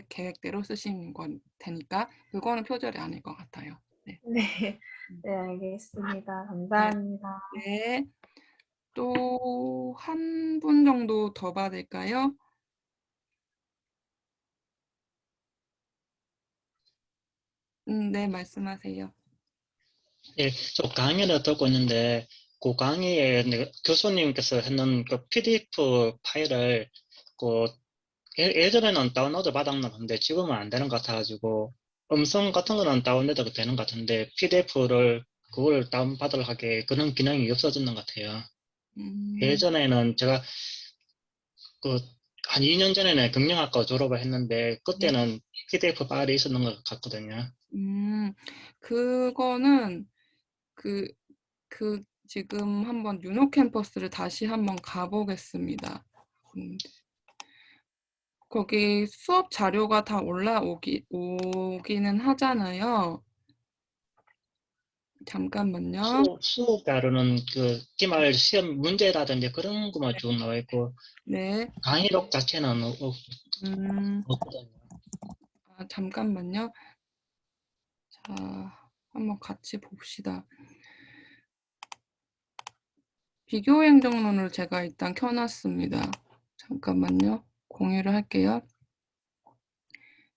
[SPEAKER 1] 계획대로 쓰시는 건 되니까 그거는 표절이 아닐 것 같아요. 네.
[SPEAKER 6] 네, 네, 알겠습니다.
[SPEAKER 1] 네.
[SPEAKER 6] 감사합니다.
[SPEAKER 1] 네. 또 한 분 정도 더 받을까요? 네, 말씀하세요.
[SPEAKER 3] 예, 저 강의를 듣고 있는데 그 강의에 교수님께서 했는 그 PDF 파일을 그 예전에는 다운로드 받았는데 지금은 안 되는 것 같아가지고 음성 같은 거는 다운로드가 되는 것 같은데 PDF를 그걸 다운받으려 하게 그런 기능이 없어졌는 것 같아요. 예전에는 제가 그 한 2년 전에는 경영학과 졸업을 했는데 그때는 PDF 파일이 있었는 것 같거든요.
[SPEAKER 1] 그거는 지금 한번 유노 캠퍼스를 다시 한번 가보겠습니다. 거기 수업 자료가 다 오기는 하잖아요. 잠깐만요.
[SPEAKER 3] 수업 자료는 그 기말 시험 문제라든지 그런 것만 쭉 나와 있고
[SPEAKER 1] 네.
[SPEAKER 3] 강의록 자체는 없거든요.
[SPEAKER 1] 잠깐만요. 자, 한번 같이 봅시다. 비교 행정론을 제가 일단 켜놨습니다. 잠깐만요. 공유를 할게요.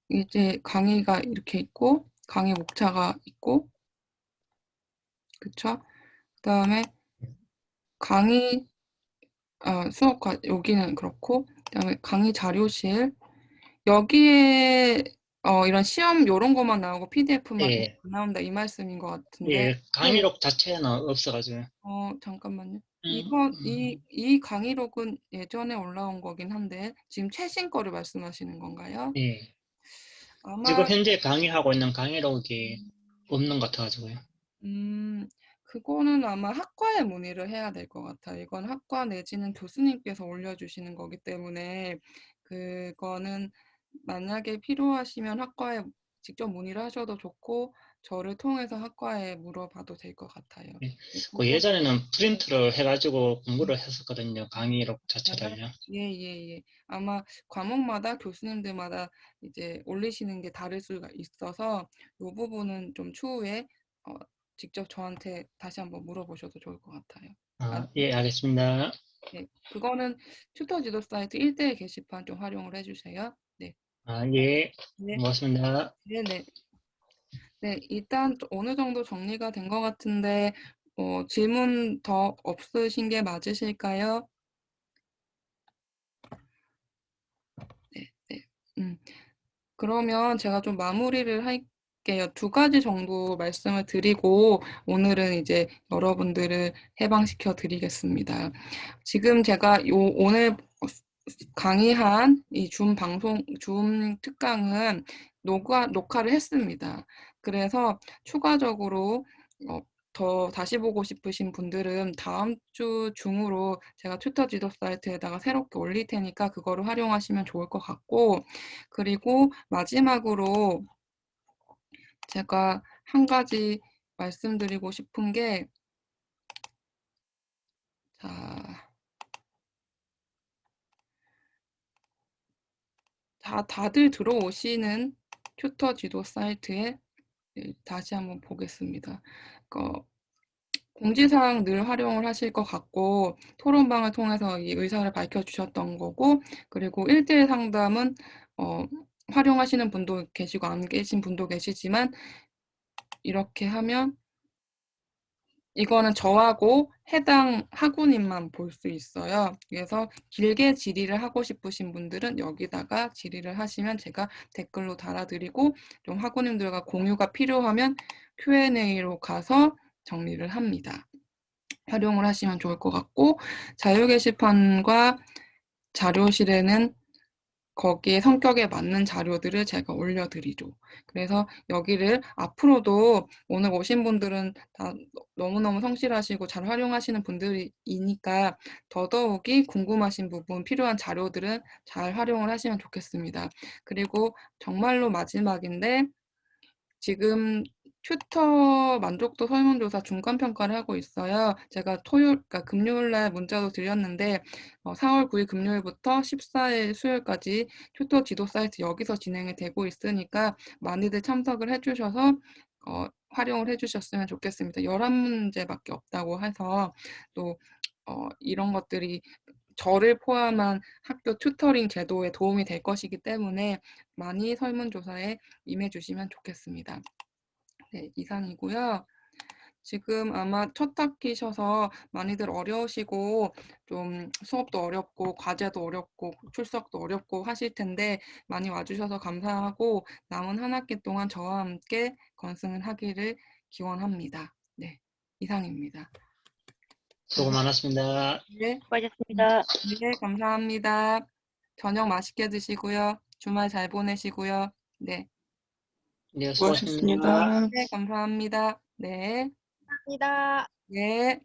[SPEAKER 1] 이제 강의가 이렇게 있고 강의 목차가 있고 그쵸? 그다음에 강의 수업과 여기는 그렇고 그다음에 강의 자료실 여기에 이런 시험 요런 것만 나오고 PDF만
[SPEAKER 3] 예,
[SPEAKER 1] 안 나온다 이 말씀인 것 같은데
[SPEAKER 3] 예, 강의록 자체는 없어가지고.
[SPEAKER 1] 잠깐만요.
[SPEAKER 3] 음,
[SPEAKER 1] 이 강의록은 예전에 올라온 거긴 한데 지금 최신 거를 말씀하시는 건가요?
[SPEAKER 3] 예. 지금
[SPEAKER 1] 아마
[SPEAKER 3] 현재 강의하고 있는 강의록이 없는 것 같아가지고요.
[SPEAKER 1] 그거는 아마 학과에 문의를 해야 될 것 같아요. 이건 학과 내지는 교수님께서 올려주시는 거기 때문에 그거는 만약에 필요하시면 학과에 직접 문의를 하셔도 좋고 저를 통해서 학과에 물어봐도 될 것 같아요.
[SPEAKER 3] 예.
[SPEAKER 1] 네,
[SPEAKER 3] 그 예전에는 프린트를 해가지고 공부를 했었거든요. 강의록 자체를요.
[SPEAKER 1] 예. 아마 과목마다 교수님들마다 이제 올리시는 게 다를 수가 있어서 이 부분은 좀 추후에 직접 저한테 다시 한번 물어보셔도 좋을 것 같아요.
[SPEAKER 3] 예, 알겠습니다.
[SPEAKER 1] 네, 그거는 튜터 지도 사이트 1대1 게시판 좀 활용을 해주세요. 네.
[SPEAKER 3] 예,
[SPEAKER 1] 네.
[SPEAKER 3] 고맙습니다.
[SPEAKER 1] 네네. 네, 일단 어느 정도 정리가 된 것 같은데 질문 더 없으신 게 맞으실까요? 네. 그러면 제가 좀 마무리를 할게요. 2가지 정도 말씀을 드리고 오늘은 이제 여러분들을 해방시켜 드리겠습니다. 지금 제가 오늘 강의한 이 줌 특강은 녹화를 했습니다. 그래서 추가적으로 더 다시 보고 싶으신 분들은 다음 주 중으로 제가 튜터 지도 사이트에다가 새롭게 올릴 테니까 그거를 활용하시면 좋을 것 같고, 그리고 마지막으로 제가 한 가지 말씀드리고 싶은 게, 다들 들어오시는 튜터 지도 사이트에 다시 한번 보겠습니다. 공지사항 늘 활용을 하실 것 같고, 토론방을 통해서 이 의사를 밝혀주셨던 거고, 그리고 1대1 상담은 활용하시는 분도 계시고 안 계신 분도 계시지만, 이렇게 하면 이거는 저하고 해당 학우님만 볼 수 있어요. 그래서 길게 질의를 하고 싶으신 분들은 여기다가 질의를 하시면 제가 댓글로 달아드리고, 좀 학우님들과 공유가 필요하면 Q&A로 가서 정리를 합니다. 활용을 하시면 좋을 것 같고, 자유 게시판과 자료실에는 거기에 성격에 맞는 자료들을 제가 올려드리죠. 그래서 여기를 앞으로도 오늘 오신 분들은 다 너무너무 성실하시고 잘 활용하시는 분들이니까 더더욱이 궁금하신 부분, 필요한 자료들은 잘 활용을 하시면 좋겠습니다. 그리고 정말로 마지막인데, 지금 튜터 만족도 설문조사 중간평가를 하고 있어요. 제가 그러니까 금요일날 문자도 드렸는데 4월 9일 금요일부터 14일 수요일까지 튜터 지도 사이트 여기서 진행이 되고 있으니까 많이들 참석을 해주셔서 활용을 해주셨으면 좋겠습니다. 11문제밖에 없다고 해서 또 이런 것들이 저를 포함한 학교 튜터링 제도에 도움이 될 것이기 때문에 많이 설문조사에 임해주시면 좋겠습니다. 네, 이상이고요. 지금 아마 첫 학기셔서 많이들 어려우시고 좀 수업도 어렵고 과제도 어렵고 출석도 어렵고 하실 텐데 많이 와주셔서 감사하고 남은 한 학기 동안 저와 함께 건승을 하기를 기원합니다. 네, 이상입니다.
[SPEAKER 3] 수고 많았습니다.
[SPEAKER 1] 네,
[SPEAKER 5] 수고하셨습니다.
[SPEAKER 1] 네, 감사합니다. 저녁 맛있게 드시고요. 주말 잘 보내시고요. 네,
[SPEAKER 3] 네, 수고하셨습니다.
[SPEAKER 2] 수고하셨습니다.
[SPEAKER 1] 네, 감사합니다. 네,
[SPEAKER 6] 감사합니다.
[SPEAKER 1] 네.